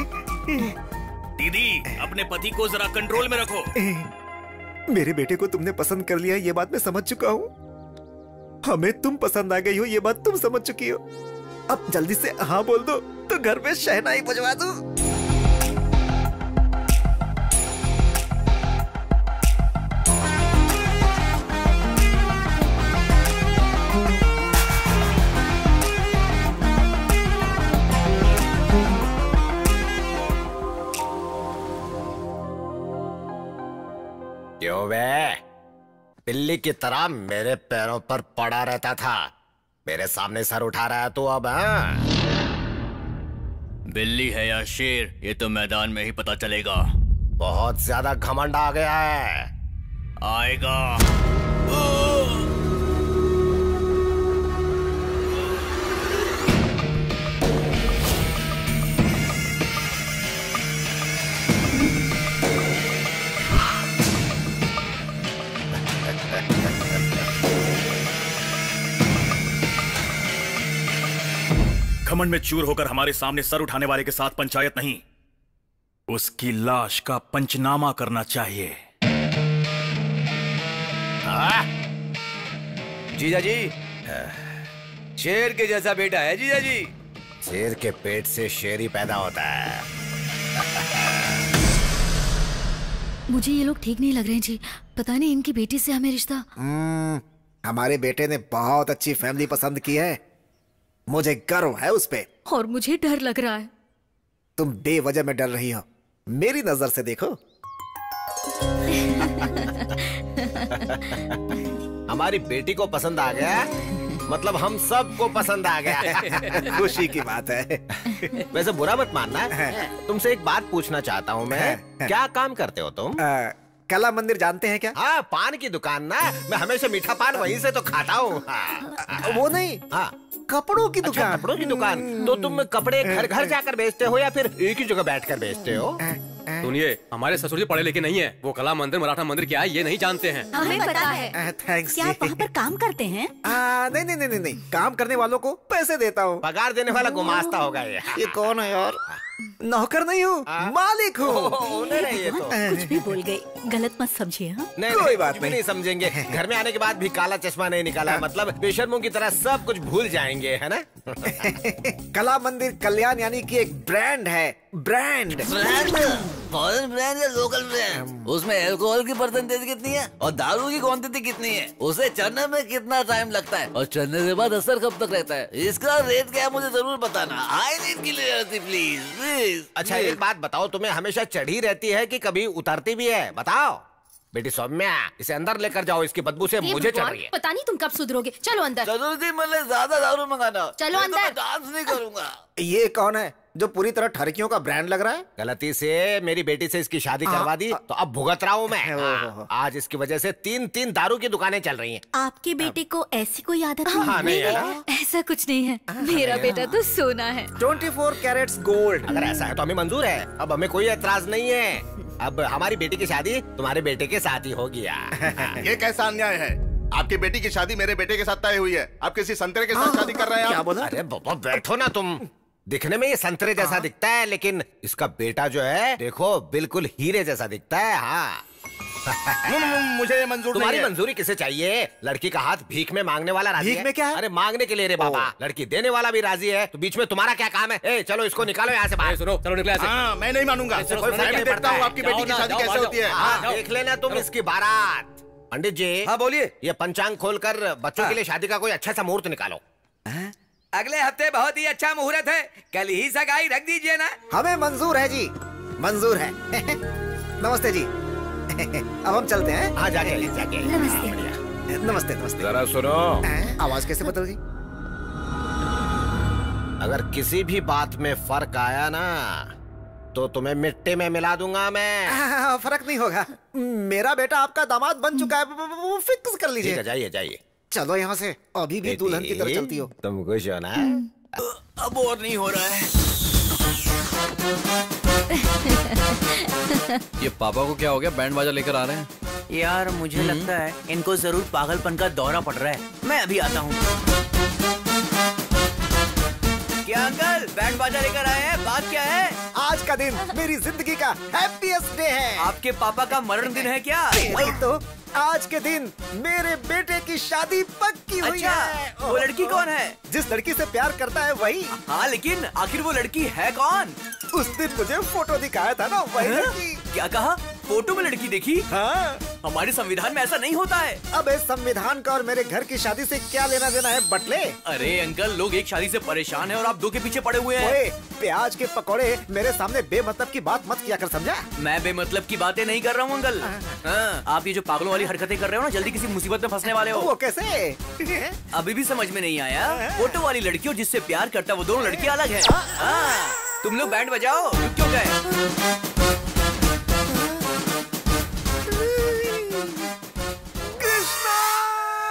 दीदी अपने पति को जरा कंट्रोल में रखो। मेरे बेटे को तुमने पसंद कर लिया, ये बात मैं समझ चुका हूँ। हमें तुम पसंद आ गई हो, ये बात तुम समझ चुकी हो। अब जल्दी से हाँ बोल दो तो घर में शहनाई बजवा दो। क्यों बे, बिल्ली की तरह मेरे पैरों पर पड़ा रहता था, मेरे सामने सर उठा रहा है तो अब? हाँ, बिल्ली है या शेर ये तो मैदान में ही पता चलेगा। बहुत ज्यादा घमंड आ गया है। आएगा। घमंड में चूर होकर हमारे सामने सर उठाने वाले के साथ पंचायत नहीं, उसकी लाश का पंचनामा करना चाहिए। जीजा जी, शेर के जैसा बेटा है जीजा जी। शेर के पेट से शेर ही पैदा होता है। मुझे ये लोग ठीक नहीं लग रहे हैं जी। पता नहीं इनकी बेटी से हमें रिश्ता। हमारे बेटे ने बहुत अच्छी फैमिली पसंद की है, मुझे गर्व है उस पे। और मुझे डर लग रहा है। तुम बेवजह में डर रही हो, मेरी नजर से देखो। हमारी बेटी को पसंद आ गया, मतलब हम सबको पसंद आ गया। खुशी की बात है। वैसे बुरा मत मानना, तुमसे एक बात पूछना चाहता हूँ मैं। क्या काम करते हो तुम? कला मंदिर जानते हैं क्या? हाँ, पान की दुकान ना। मैं हमेशा मीठा पान वहीं से तो खाता हूँ। वो नहीं, हाँ, कपड़ों की दुकान। अच्छा, कपड़ों की दुकान। तो तुम कपड़े घर घर जाकर बेचते हो या फिर एक ही जगह बैठकर बेचते हो? सुनिए, हमारे ससुर जी पढ़े लिखे नहीं है। वो कला मंदिर मराठा मंदिर क्या है ये नहीं जानते हैं। हमें पता है। थैंक्स। क्या आप वहाँ पर काम करते हैं? नहीं नहीं नहीं नहीं, काम करने वालों को पैसे देता हूँ। पगार देने वाला गुमास्ता होगा ये। ये कौन है यार? नौकर नहीं हूँ, मालिक हूँ। ये तो कुछ भी बोल गई, गलत मत समझिए। हाँ? नहीं, कोई बात नहीं समझेंगे। घर में आने के बाद भी काला चश्मा नहीं निकाला, मतलब बेशर्मों की तरह सब कुछ भूल जाएंगे, है ना? कला मंदिर कल्याण यानी कि एक ब्रांड है। ब्रांड फॉरेन ब्रांड या लोकल ब्रांड? उसमें अल्कोहल की परसेंटेज कितनी है और दारू की क्वांटिटी कितनी है, उसे चढ़ने में कितना टाइम लगता है और चढ़ने के बाद असर कब तक रहता है, इसका रेट क्या है मुझे जरूर बताना। I need clarity please please. अच्छा एक बात बताओ, तुम्हें हमेशा चढ़ी रहती है कि कभी उतरती भी है? बताओ। बेटी सौम्या, इसे अंदर लेकर जाओ, इसकी बदबू से हे मुझे चढ़ भगवान, रही है। पता नहीं तुम कब सुधरोगे। चलो अंदर। जरूरी मतलब ज्यादा दारू मंगाना। चलो नहीं तो अंदर। मैं डांस नहीं करूंगा। ये कौन है जो पूरी तरह ठरकियों का ब्रांड लग रहा है? गलती से मेरी बेटी से इसकी शादी करवा दी तो अब भुगत रहा हूँ मैं। हाँ, आज इसकी वजह से 3-3 दारू की दुकानें चल रही हैं। आपके बेटे को ऐसी कोई आदत हाँ, नहीं है ना? ऐसा कुछ नहीं है, मेरा बेटा तो सोना है। 24 कैरेट्स गोल्ड। अगर ऐसा है तो हमें मंजूर है, अब हमें कोई एतराज नहीं है। अब हमारी बेटी की शादी तुम्हारे बेटे के साथ ही हो गया। ये कैसा अन्याय है? आपकी बेटी की शादी मेरे बेटे के साथ तय हुई है, आप किसी संतरे के साथ शादी कर रहे हैं। क्या बोला? अरे बाबा बैठो ना तुम। दिखने में ये संतरे जैसा दिखता है, लेकिन इसका बेटा जो है देखो बिल्कुल हीरे जैसा दिखता है। हाँ मुझे ये मंजूर नहीं तुम्हारी है। मंजूरी किसे चाहिए? लड़की का हाथ भीख में मांगने वाला राजी भीख है। में क्या है? अरे मांगने के लिए रे बाबा, लड़की देने वाला भी राजी है, तो बीच में तुम्हारा क्या काम है? ए चलो इसको निकालो यहाँ से बाहर। सुनो, चलो निकले यहाँ से। हाँ, मैं नहीं मानूंगा। इससे कोई फर्क मैं भी नहीं देखता पड़ता हूँ है। आपकी बेटी की जाओ ना, शादी जाओ, कैसे जाओ। होती है। हाँ, देख लेना तुम इसकी बारात। पंडित जी। हाँ बोलिए। ये पंचांग खोलकर बच्चों के लिए शादी का कोई अच्छा सा मुहूर्त निकालो। अगले हफ्ते बहुत ही अच्छा मुहूर्त है, कल ही सगाई रख दीजिए ना। हमें मंजूर है जी, मंजूर है। नमस्ते जी। अब हम चलते हैं। हाँ जाके जाके। नमस्ते। नमस्ते नमस्ते। जरा सुनो, आवाज कैसे बदल गई? अगर किसी भी बात में फर्क आया ना तो तुम्हें मिट्टी में मिला दूंगा मैं। फर्क नहीं होगा, मेरा बेटा आपका दामाद बन चुका है, वो फिक्स कर ठीक लीजिए। है, जाइए जाइए। चलो यहाँ से, अभी भी दुल्हन की तरह चलती हो। तुम खुश हो ना? अब और नहीं हो रहा है। ये पापा को क्या हो गया, बैंड बाजा लेकर आ रहे हैं? यार मुझे लगता है इनको जरूर पागलपन का दौरा पड़ रहा है। मैं अभी आता हूँ। क्या अंकल, बैंड बाजा लेकर आए हैं? बात क्या है? आज का दिन मेरी जिंदगी का हैप्पीएस्ट डे है। आपके पापा का मरण दिन है क्या? नहीं तो आज के दिन मेरे बेटे की शादी पक्की हुई अच्छा, है। वो लड़की कौन है? जिस लड़की से प्यार करता है वही। हाँ लेकिन आखिर वो लड़की है कौन? उस दिन मुझे फोटो दिखाया था ना, वही लड़की। क्या कहा? फोटो में लड़की देखी? हाँ। हमारे संविधान में ऐसा नहीं होता है। अब इस संविधान का और मेरे घर की शादी से क्या लेना देना है बटले? अरे अंकल, लोग एक शादी से परेशान हैं और आप दो के पीछे पड़े हुए हैं। ओए, प्याज के पकौड़े मेरे सामने बेमतलब की बात मत किया कर, समझा? मैं बेमतलब की बातें नहीं कर रहा हूँ अंकल। हाँ, आप ये जो पागलों वाली हरकतें कर रहे हो ना, जल्दी किसी मुसीबत में फंसने वाले हो। वो कैसे? अभी भी समझ में नहीं आया? फोटो वाली लड़की और जिससे प्यार करता है वो दोनों लड़कियां अलग हैं। हाँ, तुम लोग बैंड बजाओ, रुक क्यों गए?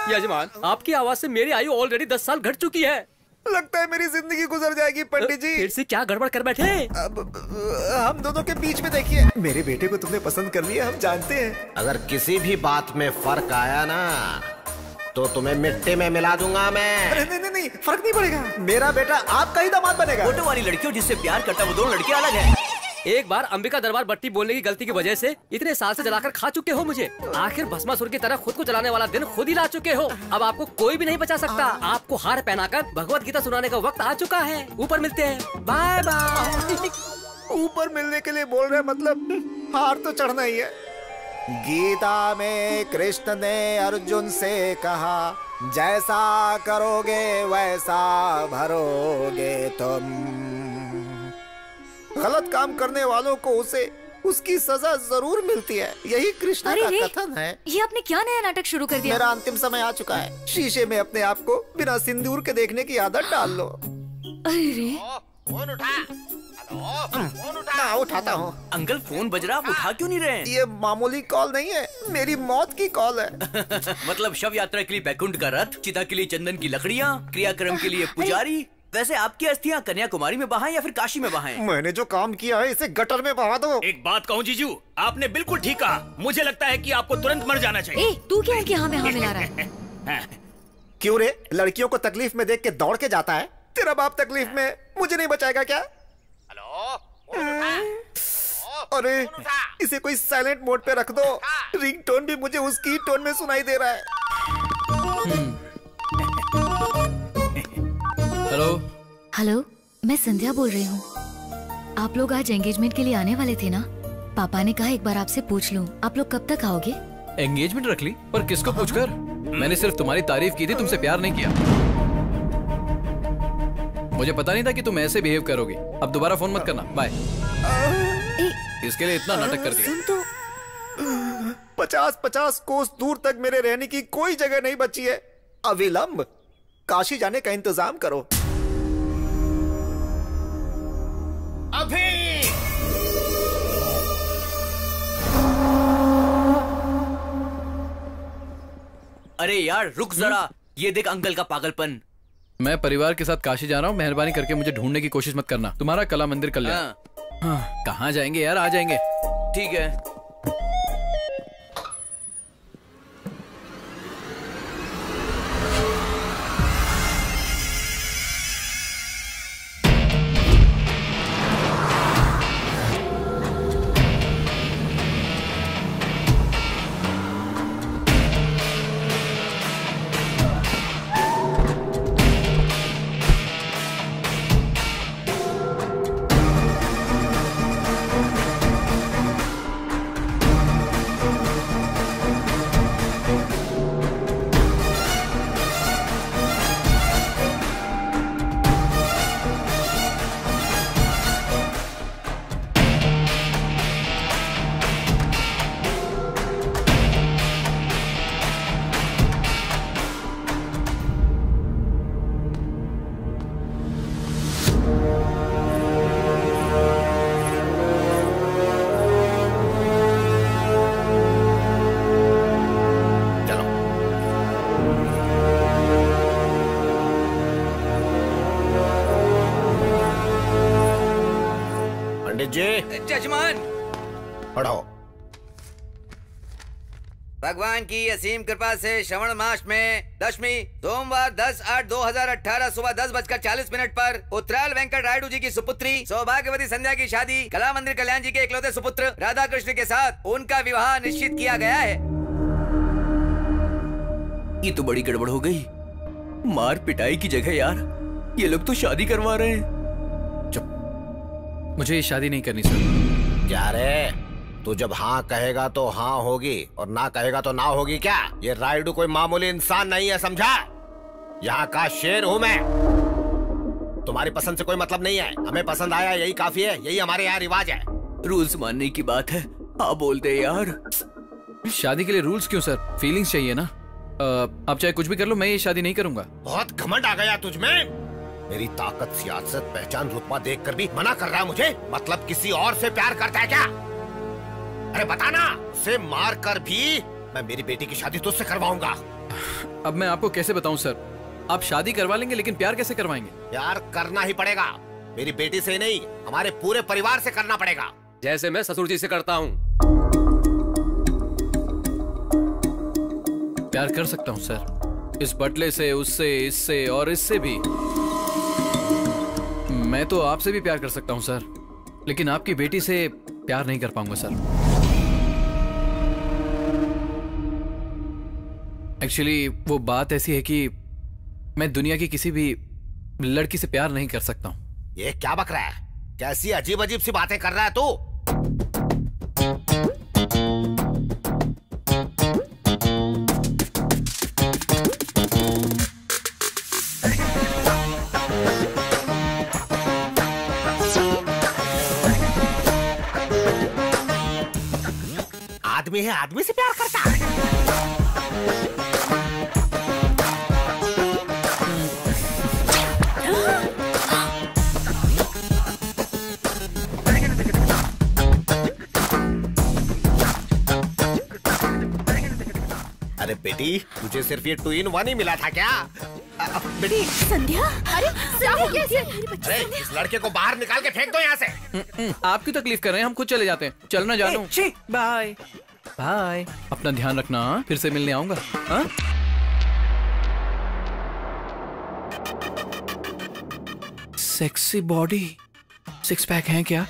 यजमान, आपकी आवाज से मेरी आयु ऑलरेडी 10 साल घट चुकी है। लगता है मेरी जिंदगी गुजर जाएगी पंडित जी। फिर से क्या गड़बड़ कर बैठे? अब हम दोनों के बीच में देखिए, मेरे बेटे को तुमने पसंद कर लिया, हम जानते हैं। अगर किसी भी बात में फर्क आया ना तो तुम्हें मिट्टी में मिला दूंगा मैं। अरे नहीं नहीं नहीं, फर्क नहीं पड़ेगा, मेरा बेटा आपका ही दामाद बनेगा। फोटो वाली लड़की और जिससे प्यार करता है वो दोनों लड़कियां अलग हैं। एक बार अंबिका दरबार बट्टी बोलने की गलती की वजह से इतने साल से जलाकर खा चुके हो मुझे। आखिर भस्मासुर की तरह खुद को जलाने वाला दिन खुद ही ला चुके हो। अब आपको कोई भी नहीं बचा सकता। आपको हार पहनाकर भगवत गीता सुनाने का वक्त आ चुका है। ऊपर मिलते हैं, बाय बाय। ऊपर मिलने के लिए बोल रहे, मतलब हार तो चढ़ना ही है। गीता में कृष्ण ने अर्जुन से कहा, जैसा करोगे वैसा भरोगे तुम। गलत काम करने वालों को उसे उसकी सजा जरूर मिलती है, यही कृष्ण का कथन है। ये आपने क्या नया नाटक शुरू कर दिया? मेरा अंतिम समय आ चुका है। शीशे में अपने आप को बिना सिंदूर के देखने की आदत डाल लो। अरे फोन उठा। फोन उठा। उठाता हूँ। अंकल फोन बज रहा, आप उठा क्यों नहीं रहे? ये मामूली कॉल नहीं है, मेरी मौत की कॉल है। मतलब शव यात्रा के लिए बैकुंठ का रथ, चिता के लिए चंदन की लकड़ियाँ, क्रियाक्रम के लिए पुजारी। वैसे आपकी अस्थियां कन्याकुमारी में बहाएं या फिर काशी में बहाएं? मैंने जो काम किया है इसे गटर में बहा दो। एक बात कहूँ जीजू, आपने बिल्कुल ठीक कहा। मुझे लगता है कि आपको तुरंत मर जाना चाहिए। तू क्या है कि हाँ में हाँ मिला रहा है? क्यों रे, लड़कियों को तकलीफ में देख के दौड़ के जाता है? तेरा बाप तकलीफ में मुझे नहीं बचाएगा क्या? अरे इसे कोई साइलेंट मोड पे रख दो, रिंगटोन भी मुझे उसकी टोन में सुनाई दे रहा है। हेलो हेलो, मैं संध्या बोल रही हूँ। आप लोग आज एंगेजमेंट के लिए आने वाले थे ना? पापा ने कहा एक बार आपसे पूछ लूं, आप लोग कब तक आओगे? एंगेजमेंट रख ली? पर किसको पूछकर? मैंने सिर्फ तुम्हारी तारीफ की थी, तुमसे प्यार नहीं किया। मुझे पता नहीं था कि तुम ऐसे बिहेव करोगी। अब दोबारा फोन मत करना, बाय। इसके लिए इतना नाटक कर दिया। सुन तो, 50-50 कोस दूर तक मेरे रहने की कोई जगह नहीं बची है। अविलंब काशी जाने का इंतजाम करो। अभी अरे यार रुक जरा, ये देख अंकल का पागलपन। मैं परिवार के साथ काशी जा रहा हूँ, मेहरबानी करके मुझे ढूंढने की कोशिश मत करना। तुम्हारा कला मंदिर कल्याण। हाँ, कहाँ जाएंगे यार, आ जाएंगे। ठीक है। जजमान पढ़ो। भगवान की असीम कृपा से श्रवण मास में दशमी सोमवार 10/8/2018 सुबह 10:40 पर उत्तराल वेंकट रायडू जी की सुपुत्री सौभाग्यवती संध्या की शादी कला मंदिर कल्याण जी के इकलौते सुपुत्र राधा कृष्ण के साथ उनका विवाह निश्चित किया गया है। ये तो बड़ी गड़बड़ हो गई। मार पिटाई की जगह यार ये लोग तो शादी करवा रहे हैं। मुझे ये शादी नहीं करनी सर। क्या रे, तू जब हाँ कहेगा तो हाँ होगी और ना कहेगा तो ना होगी क्या? ये रायडू कोई मामूली इंसान नहीं है, समझा? यहाँ का शेर हूँ मैं। तुम्हारी पसंद से कोई मतलब नहीं है, हमें पसंद आया यही काफी है, यही हमारे यहाँ रिवाज है। रूल्स मानने की बात है, आप बोलते यार। शादी के लिए रूल्स क्यों सर, फीलिंग्स चाहिए ना। आप चाहे कुछ भी कर लो, मैं ये शादी नहीं करूंगा। बहुत घमंड आ गया तुझमें। मेरी ताकत, सियासत, पहचान, रुतबा देखकर भी मना कर रहा है मुझे? मतलब किसी और से प्यार करता है क्या? अरे बताना, उसे मार कर भी मैं मेरी बेटी की शादी तुझसे करवाऊंगा। अब मैं आपको कैसे बताऊं सर, आप शादी करवा लेंगे लेकिन प्यार कैसे करवाएंगे? प्यार करना ही पड़ेगा, मेरी बेटी से ही नहीं, हमारे पूरे परिवार से करना पड़ेगा। जैसे मैं ससुर जी से करता हूँ। प्यार कर सकता हूँ सर, इस बटले से, उससे, इससे और इससे भी। मैं तो आपसे भी प्यार कर सकता हूँ सर, लेकिन आपकी बेटी से प्यार नहीं कर पाऊंगा सर। एक्चुअली वो बात ऐसी है कि मैं दुनिया की किसी भी लड़की से प्यार नहीं कर सकता हूँ। ये क्या बक रहा है? कैसी अजीब अजीब सी बातें कर रहा है तू? आदमी है, आदमी से प्यार करता है। अरे बेटी, तुझे सिर्फ ये 2 in 1 ही मिला था क्या? बेटी संध्या, अरे अरे इस लड़के को बाहर निकाल के फेंक दो यहाँ से। आप क्यों तकलीफ कर रहे हैं, हम खुद चले जाते हैं। चलना जानू। बाय बाय, अपना ध्यान रखना, फिर से मिलने आऊंगा। सेक्सी बॉडी, 6 पैक हैं क्या?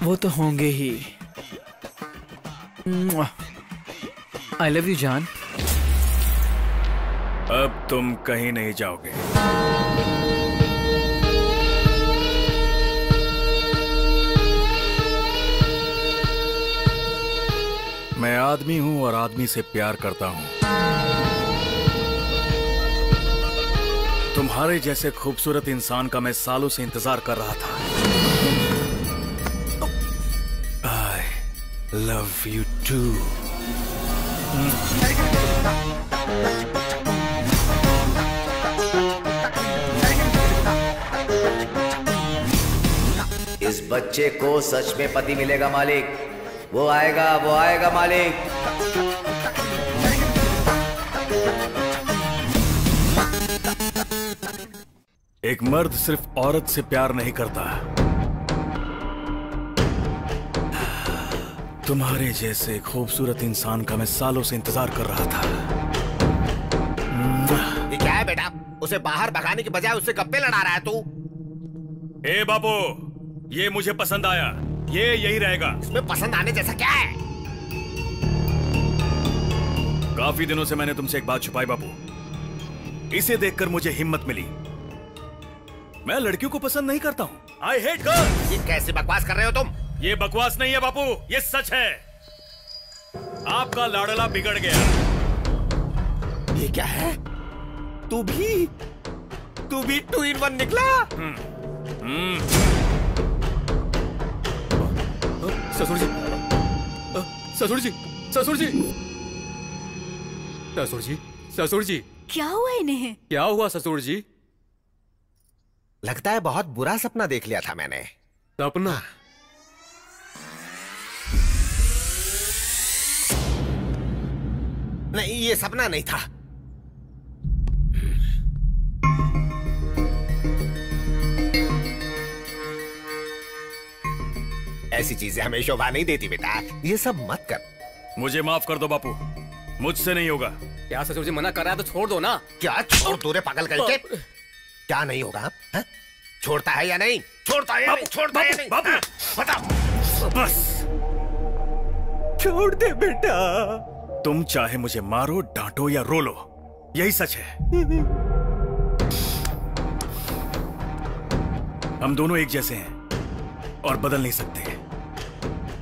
वो तो होंगे ही। आई लव यू जान। अब तुम कहीं नहीं जाओगे। मैं आदमी हूं और आदमी से प्यार करता हूं। तुम्हारे जैसे खूबसूरत इंसान का मैं सालों से इंतजार कर रहा था। Love you too. इस बच्चे को सच में पति मिलेगा मालिक। वो आएगा मालिक। एक मर्द सिर्फ औरत से प्यार नहीं करता, तुम्हारे जैसे खूबसूरत इंसान का मैं सालों से इंतजार कर रहा था। ये क्या है बेटा? उसे बाहर भगाने की बजाय उससे गप्पे लड़ा रहा है तू। ए बाबू, ये मुझे पसंद आया, ये यही रहेगा। इसमें पसंद आने जैसा क्या है? काफी दिनों से मैंने तुमसे एक बात छुपाई बाबू। इसे देखकर मुझे हिम्मत मिली। मैं लड़कियों को पसंद नहीं करता हूँ। I hate girls. ये कैसी बकवास कर रहे हो तुम? ये बकवास नहीं है बापू, ये सच है। आपका लाडला बिगड़ गया। ये क्या है? तू भी 2 in 1 निकला? ससुर जी, ससुर जी, ससुर जी, ससुर जी, ससुर जी, क्या हुआ इन्हें? क्या हुआ ससुर जी? लगता है बहुत बुरा सपना देख लिया था मैंने। सपना? नहीं, ये सपना नहीं था। ऐसी चीजें हमें शोभा नहीं देती बेटा, ये सब मत कर। मुझे माफ कर दो बापू, मुझसे नहीं होगा। क्या ससुर जी मना कर रहा है तो छोड़ दो ना। क्या छोड़ दो रे पागल करके? क्या नहीं होगा? है? छोड़ता है या नहीं? छोड़ता है या नहीं? छोड़ता है या नहीं? बापू बताओ। बस छोड़ दे बेटा। तुम चाहे मुझे मारो, डांटो या रो लो, यही सच है। हम दोनों एक जैसे हैं और बदल नहीं सकते।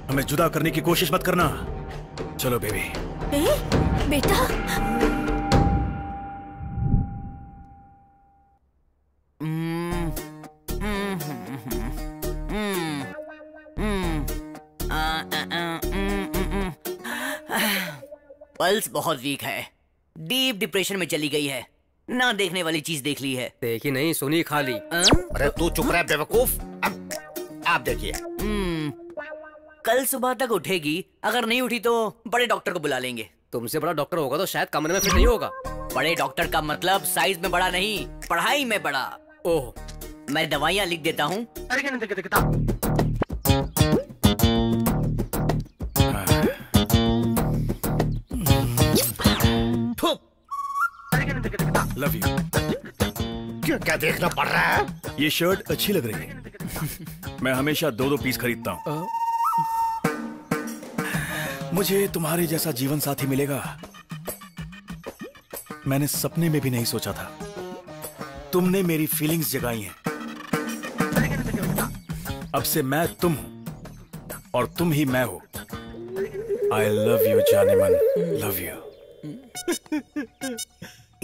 हमें जुदा करने की कोशिश मत करना। चलो बेबी। बेटा, पल्स बहुत वीक है, डीप डिप्रेशन में चली गई है। ना देखने वाली चीज देख ली है। देखी नहीं, सुनी खाली। अरे तू चुप रह बेवकूफ। अब आप देखिए। कल सुबह तक उठेगी, अगर नहीं उठी तो बड़े डॉक्टर को बुला लेंगे। तुमसे बड़ा डॉक्टर होगा तो शायद कमरे में फिट नहीं होगा। बड़े डॉक्टर का मतलब साइज में बड़ा नहीं, पढ़ाई में बड़ा। ओह, मैं दवाइयाँ लिख देता हूँ। Love you. क्या देखना पड़ रहा है? ये शर्ट अच्छी लग रही है। मैं हमेशा 2-2 पीस खरीदता हूँ। मुझे तुम्हारे जैसा जीवन साथी मिलेगा, मैंने सपने में भी नहीं सोचा था। तुमने मेरी फीलिंग्स जगाई हैं। अब से मैं तुम हूं और तुम ही मैं हो। आई लव यू जाने मन, लव यू।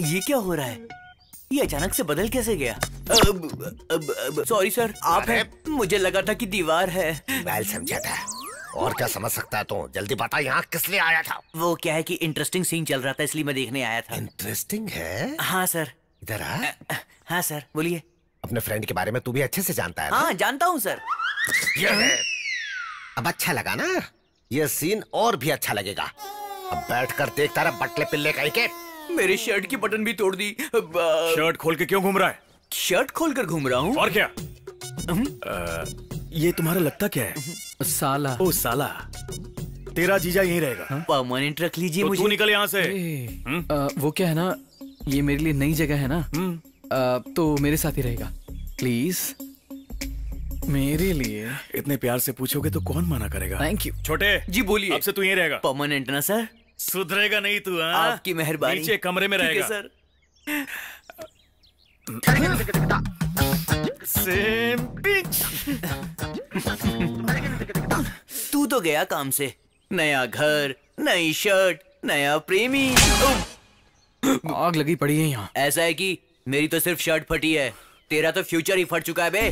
ये क्या हो रहा है? ये अचानक से बदल कैसे गया? सॉरी सर, आप हैं? मुझे लगा था कि दीवार है। वेल समझा था, और क्या समझ सकता है तू? जल्दी बता, यहाँ किस लिए आया था? वो क्या है कि इंटरेस्टिंग सीन चल रहा था, इसलिए मैं देखने आया था। इंटरेस्टिंग है? हाँ सर। इधर आ। हाँ सर, बोलिए। अपने फ्रेंड के बारे में तू भी अच्छे से जानता है ना? हाँ, जानता हूँ सर। ये है। अब अच्छा लगा ना? ये सीन और भी अच्छा लगेगा। अब बैठकर देखता रहा बटले पिल्ले कहीं के। मेरे शर्ट की बटन भी तोड़ दी। शर्ट खोल के क्यों घूम रहा है? शर्ट खोलकर घूम रहा हूँ। और क्या? ये तुम्हारा लगता क्या है? साला। ओ साला, तेरा जीजा यहीं रहेगा। परमानेंट रख लीजिए तो मुझे। तू निकल यहाँ से। वो क्या है ना, ये मेरे लिए नई जगह है ना, तो मेरे साथ ही रहेगा प्लीज। मेरे लिए इतने प्यार से पूछोगे तो कौन मना करेगा? Thank you. छोटे जी बोलिए। अब से तू यहीं रहेगा। परमानेंट ना सर? सुधरेगा नहीं तू? हाँ, आपकी मेहरबानी। नीचे कमरे में रहेगा सर। Same pitch. तू तो गया काम से। नया घर, नई शर्ट, नया प्रेमी। आग लगी पड़ी है यहाँ। ऐसा है कि मेरी तो सिर्फ शर्ट फटी है, तेरा तो फ्यूचर ही फट चुका है बे।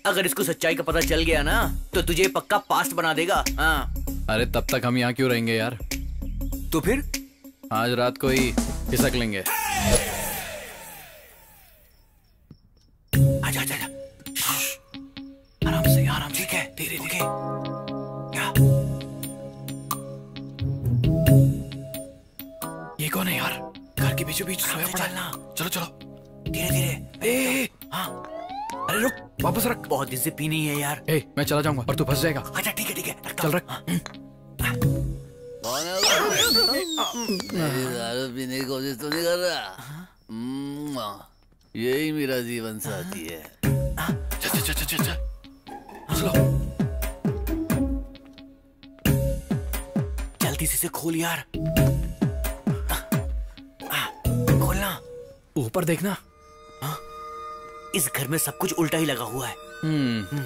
अगर इसको सच्चाई का पता चल गया ना तो तुझे पक्का पास्ट बना देगा। हाँ। अरे तब तक हम यहाँ क्यों रहेंगे यार? तो फिर आज रात को ही खिसक लेंगे। आजा आजा आजा। आराम से आराम से। ठीक है धीरे धीरे। क्या ये कौन है यार? घर के बीचों बीच सोया पड़ा है। चलो चलो धीरे धीरे। हाँ अरे रुक, वापस रख। बहुत दिन से पी नहीं है यार। मैं चला जाऊंगा और तू फंस जाएगा। अच्छा ठीक है चल रख। मेरी दारू पीने की कोशिश तो नहीं कर रहा? यही मेरा जीवन साथी है। जल्दी से खोल यार। खोलना। ऊपर देखना। इस घर में सब कुछ उल्टा ही लगा हुआ है।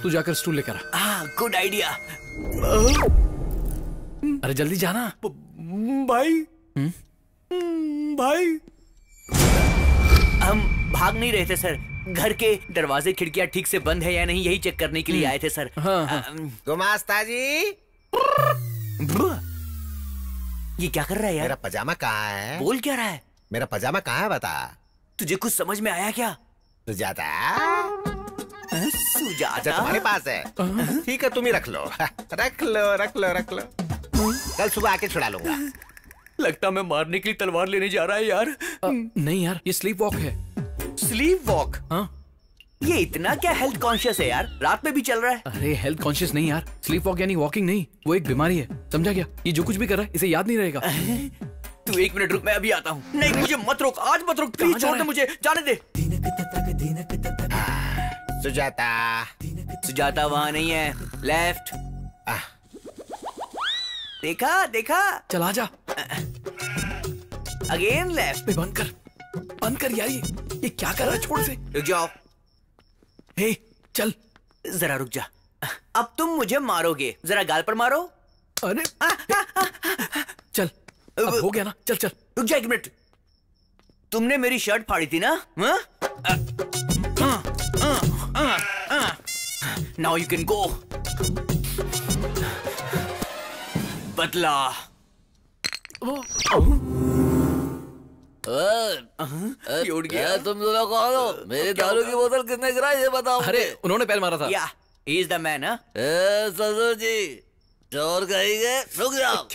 तू जाकर स्टूल लेकर आ। Good idea. अरे जल्दी जाना। भाई भाई हम भाग नहीं रहे थे सर, घर के दरवाजे खिड़कियां ठीक से बंद है या नहीं यही चेक करने के लिए आए थे सर। गुमास्ता जी, ये क्या कर रहा है यार? मेरा पजामा कहाँ है? बोल क्या रहा है? मेरा पजामा कहाँ है बता। तुझे कुछ समझ में आया क्या? सुजाता सुजाता अच्छा तुम्हारे पास है? ठीक है तुम ही रख लो। रख लो रख लो रख लो, कल सुबह आके छुड़ा लूंगा। लगता मैं मारने के लिए तलवार लेने जा रहा है यार। नहीं यार, ये स्लीप वॉक है। Sleep walk? हाँ। ये इतना क्या हेल्थ कॉन्शियस है यार? रात में भी चल रहा है। अरे हेल्थ कॉन्शियस नहीं यार, स्लीप वॉक यानी वॉकिंग नहीं, वो एक बीमारी है, समझा क्या? ये जो कुछ भी कर रहा है इसे याद नहीं रहेगा। तू 1 मिनट रुक, मैं अभी आता हूँ। नहीं मुझे मत रोक, आज मत रोक, प्लीज छोड़ दे मुझे, जाने दे। सुजाता सुजाता वहाँ नहीं है, लेफ्ट। देखा देखा? चल आजा। Again left. बंद कर यार, ये क्या कर रहा है? छोड़ से। रुक जाओ। हे चल जरा रुक जा। अब तुम मुझे मारोगे, जरा गाल पर मारो। अरे चल अब हो गया ना, चल चल। रुक जा 1 मिनट। तुमने मेरी शर्ट फाड़ी थी ना? Now you can go. बदला। उठ गया। तुम दोनों कौन हो? मेरी दारू की बोतल किसने गिराई ये बताओ। अरे उन्होंने पैर मारा था। या ही इज द मैन। ससुर जी चोर कहेंगे, रुक जाओ।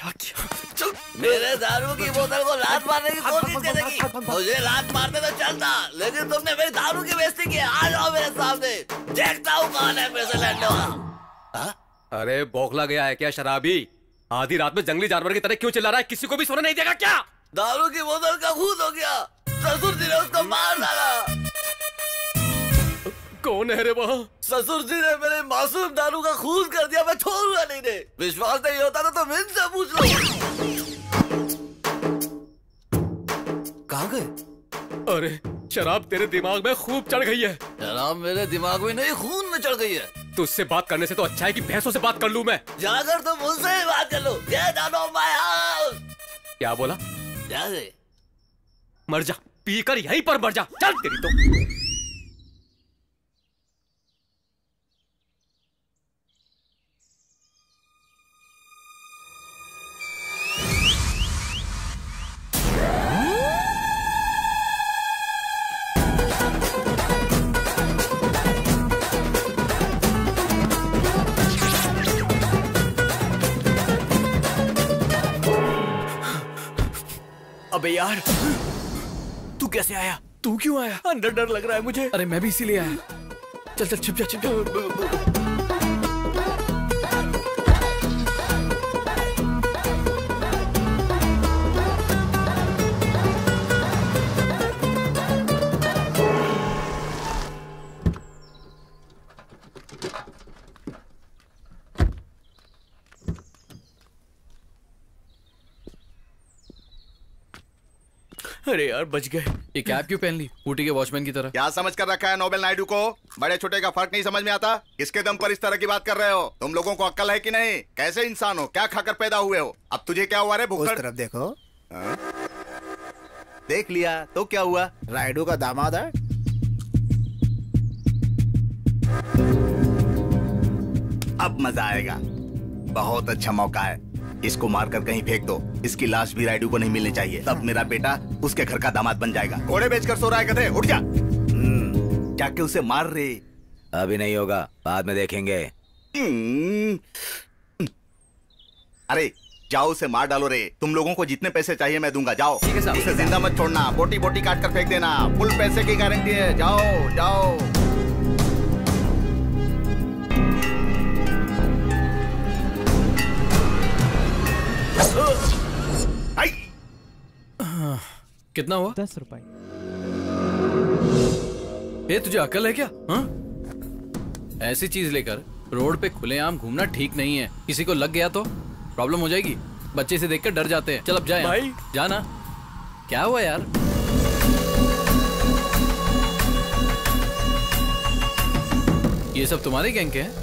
चल। मेरे दारू की बोतल को लात मारने की कोशिश करेगी। मुझे लात मारने तो चलता, लेकिन तुमने मेरी दारू की बेइज्जती की। आ जाओ मेरे सामने, देखता हूँ कौन है मेरे से लड़ने वाला। अरे बौखला गया है क्या शराबी? आधी रात में जंगली जानवर की तरह क्यों चिल्ला रहा है? किसी को भी सोने नहीं देगा क्या? दारू की बोतल का खून हो गया, ससुर जी ने उसको मार डाला। कौन है रे वहाँ? ससुर जी ने मेरे मासूम दारू का खून कर दिया, मैं छोड़ूंगा नहीं। दे विश्वास नहीं होता तो तुम इनसे पूछ लो। कहाँ गए? अरे शराब तेरे दिमाग में खूब चढ़ गई है। शराब मेरे दिमाग में नहीं, खून में चढ़ गई है। तुझसे बात करने से तो अच्छा है कि भैंसों से बात कर लूं मैं। जाकर तुम मुझसे ही बात कर लो। Get out of my house। क्या बोला? जा दे। मर जा, पीकर यहीं पर मर जा। चल तेरी तो। अबे यार तू कैसे आया? तू क्यों आया? अंदर डर लग रहा है मुझे। अरे मैं भी इसीलिए आया। चल चल छिप जा छिप जा। अरे यार बच गए। ये कैप क्यों पहन ली? ऊटी के वॉचमैन की तरह। क्या समझ कर रखा है नोबेल नायडू को? बड़े छोटे का फर्क नहीं समझ में आता? किसके दम पर इस तरह की बात कर रहे हो? तुम लोगों को अक्ल है कि नहीं? कैसे इंसान हो? क्या खाकर पैदा हुए हो? अब तुझे क्या हुआ रे भुक्कड़? उस तरफ देखो। देख लिया तो क्या हुआ? रायडू का दामाद है। अब मजा आएगा। बहुत अच्छा मौका है, इसको मारकर कहीं फेंक दो। इसकी लाश भी राइडू को नहीं मिलनी चाहिए, तब मेरा बेटा उसके घर का दामाद बन जाएगा। घोड़े बेचकर सो रहा है गधे, उठ जा। जाके उसे मार रे। अभी नहीं होगा, बाद में देखेंगे। अरे जाओ उसे मार डालो रे। तुम लोगों को जितने पैसे चाहिए मैं दूंगा, जाओ। ठीक है साहब। उसे जिंदा मत छोड़ना, बोटी बोटी काट कर फेंक देना। फुल पैसे की गारंटी है, जाओ जाओ। कितना हुआ? 10 रुपए। ये तुझे अकल है क्या? हाँ? ऐसी चीज लेकर रोड पे खुलेआम घूमना ठीक नहीं है। किसी को लग गया तो प्रॉब्लम हो जाएगी। बच्चे से देखकर डर जाते हैं। चल अब जाए भाई। जाना। क्या हुआ यार? ये सब तुम्हारे गैंग के हैं?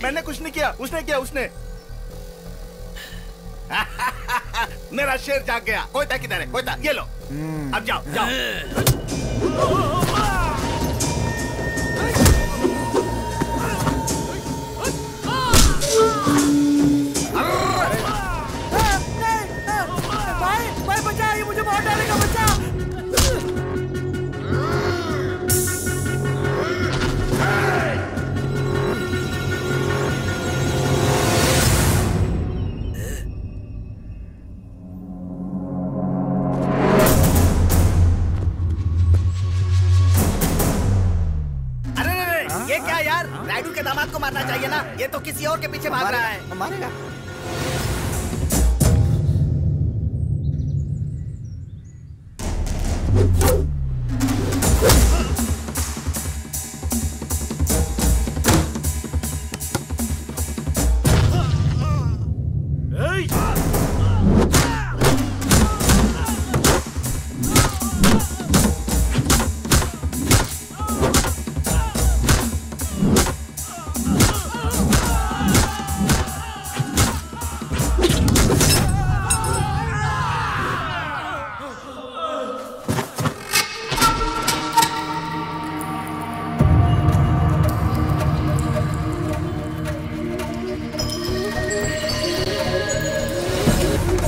मैंने कुछ नहीं किया, उसने किया, उसने। मेरा शेर जाग गया। कोयता किधर है? कोयता ये लो। अब जाओ जाओ। भाई बचा, ये मुझे मार डालेगा, बचा। ये क्या यार, राइडू के दामाद को मारना चाहिए ना। ये तो किसी और के पीछे भाग रहा है। मारेगा।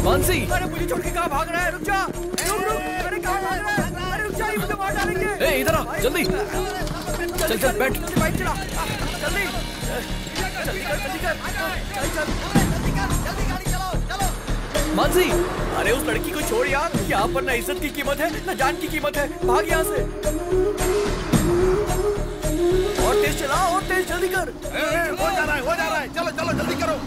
मानसी! अरे मुझे छोड़ के कहाँ भाग रहा है? रुक जा, रुक रुक। अरे कहाँ भाग रहा है? अरे रुक जा, ये मुझे मार डालेंगे। ए, इधर आ, जल्दी। चल चल बैठ। बाइक चला, जल्दी जल्दी कर, जल्दी कर। चल चल, जल्दी कर, जल्दी गाड़ी चलाओ, चलो। मानसी! अरे उस लड़की को छोड़ यार, यहाँ पर ना इज्जत की कीमत है ना जान की कीमत है। भाग यहाँ से। और तेज चला, और तेज, जल्दी कर। हो जा रहा है, हो जा रहा है। चलो चलो जल्दी करो।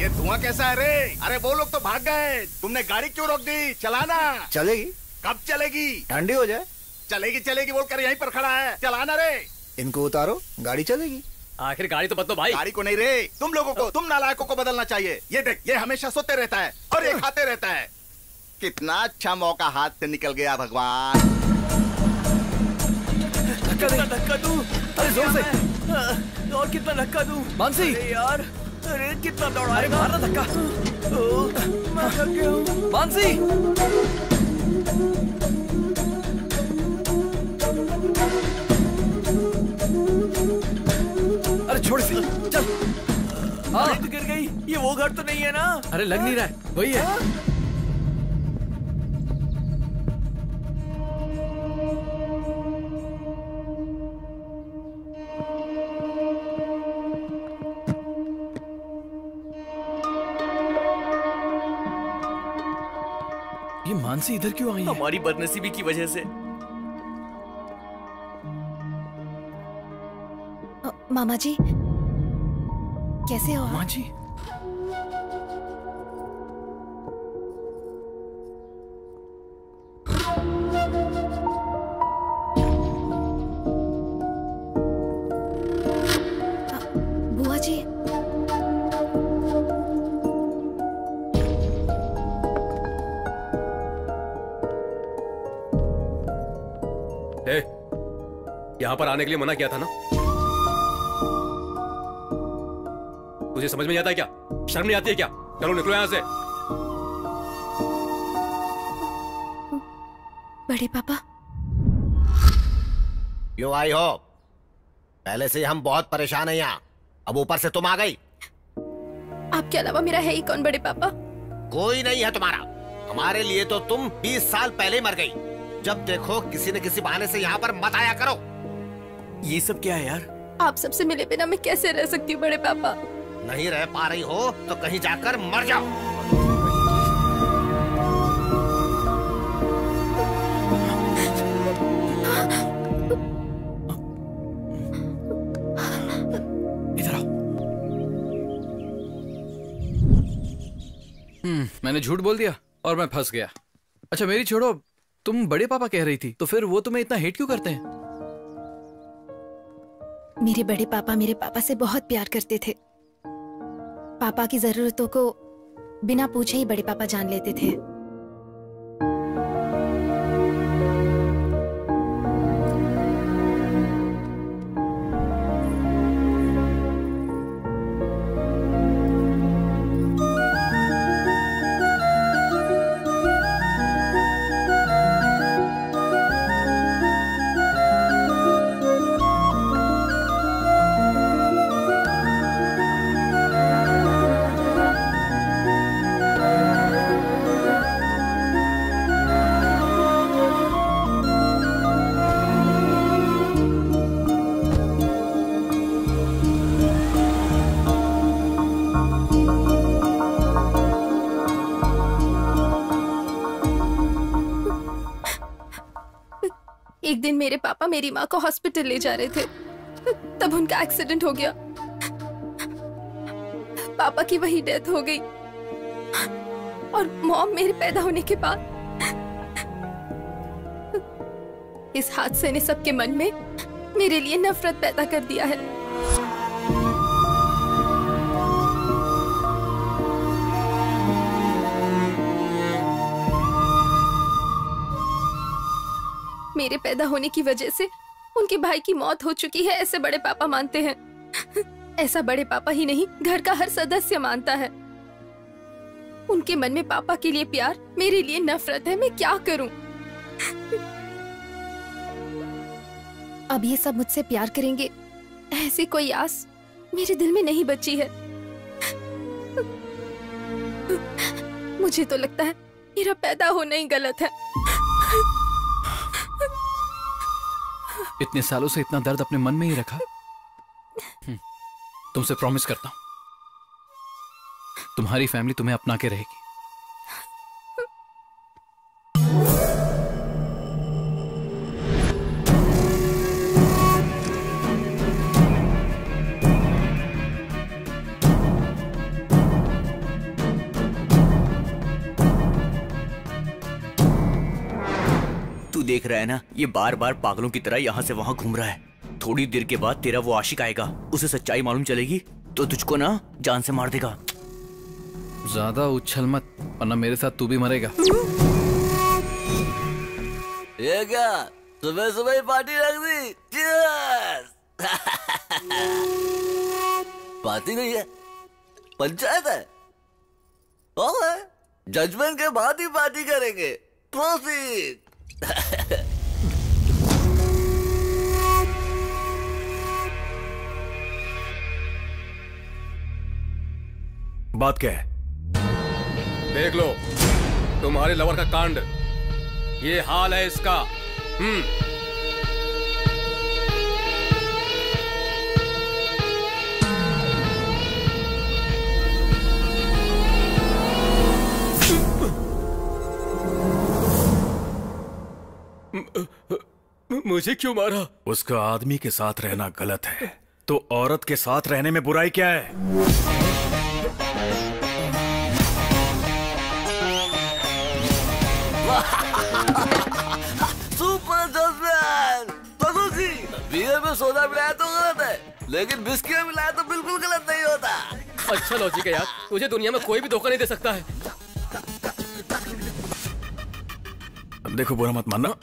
ये धुआं कैसा है रे? अरे वो लोग तो भाग गए, तुमने गाड़ी क्यों रोक दी? चलाना। चलेगी? कब चलेगी? ठंडी हो जाए। चलेगी चलेगी बोलकर यहीं पर खड़ा है, चलाना रे। इनको उतारो, गाड़ी चलेगी। आखिर गाड़ी तो बदलो भाई। गाड़ी को नहीं रे, तुम लोगों को, तुम नालायकों को बदलना चाहिए। ये देख, ये हमेशा सोते रहता है और ये खाते रहता है। कितना अच्छा मौका हाथ से निकल गया भगवान। धक्का दूं? अरे जोर से। और कितना धक्का दूं? मानसी! अरे यार, अरे कितना दौड़ा। अरे मारना धक्का। मैं थक गया हूँ। मानसी! अरे छोड़ इसे, चल। अरे तो गिर गई। ये वो घर तो नहीं है ना? अरे लग नहीं रहा है, वही है। ये मानसी इधर क्यों आई है? हमारी बदनसीबी की वजह से। मामा जी कैसे हो? माँ जी यहाँ पर आने के लिए मना किया था ना? तुझे समझ में नहीं आता है क्या? शर्म नहीं आती है क्या? चलो निकलो यहाँ से। बड़े पापा, क्यों आई हो? पहले से ही हम बहुत परेशान हैं यहाँ, अब ऊपर से तुम आ गई। आपके अलावा मेरा है ही कौन बड़े पापा? कोई नहीं है तुम्हारा। हमारे लिए तो तुम 20 साल पहले ही मर गई। जब देखो किसी न किसी बहाने से यहाँ पर मत आया करो। ये सब क्या है यार? आप सबसे मिले बिना मैं कैसे रह सकती हूँ बड़े पापा? नहीं रह पा रही हो तो कहीं जाकर मर जाओ। इधर आओ। मैंने झूठ बोल दिया और मैं फंस गया। अच्छा मेरी छोड़ो, तुम बड़े पापा कह रही थी, तो फिर वो तुम्हें इतना हेट क्यों करते हैं? मेरे बड़े पापा मेरे पापा से बहुत प्यार करते थे। पापा की जरूरतों को बिना पूछे ही बड़े पापा जान लेते थे। एक दिन मेरे पापा मेरी माँ को हॉस्पिटल ले जा रहे थे, तब उनका एक्सीडेंट हो गया। पापा की वही डेथ हो गई और मॉम मेरे पैदा होने के बाद। इस हादसे ने सबके मन में मेरे लिए नफरत पैदा कर दिया है। मेरे पैदा होने की वजह से उनके भाई की मौत हो चुकी है, ऐसे बड़े पापा मानते हैं। ऐसा बड़े पापा ही नहीं, घर का हर सदस्य मानता है। उनके मन में पापा के लिए प्यार, मेरे लिए नफरत है। मैं क्या करूं? अब ये सब मुझसे प्यार करेंगे, ऐसी कोई आस मेरे दिल में नहीं बची है। मुझे तो लगता है मेरा पैदा होना ही गलत है। इतने सालों से इतना दर्द अपने मन में ही रखा। तुमसे प्रॉमिस करता हूं, तुम्हारी फैमिली तुम्हें अपना के रहेगी। तू देख रहा है ना, ये बार बार पागलों की तरह यहाँ से वहाँ घूम रहा है। थोड़ी देर के बाद तेरा वो आशिक आएगा, उसे सच्चाई मालूम चलेगी तो तुझको ना जान से मार देगा। ज्यादा उछल मत, वरना मेरे साथ तू भी मरेगा। ये क्या सुबह सुबह ही पार्टी रख दी? चीयर्स। पार्टी नहीं है, पंचायत है। ओके, जजमेंट के बाद ही पार्टी करेंगे। प्रोसीड। बात क्या है? देख लो, तुम्हारे लवर का कांड, ये हाल है इसका। मुझे क्यों मारा? उसका आदमी के साथ रहना गलत है, तो औरत के साथ रहने में बुराई क्या है? Super judgment. जी, बियर में सोडा मिलाया तो गलत है, लेकिन बिस्किट में मिलाया तो बिल्कुल गलत नहीं होता। अच्छा लॉजिक है यार, तुझे दुनिया में कोई भी धोखा नहीं दे सकता है। देखो बुरा मत मानना।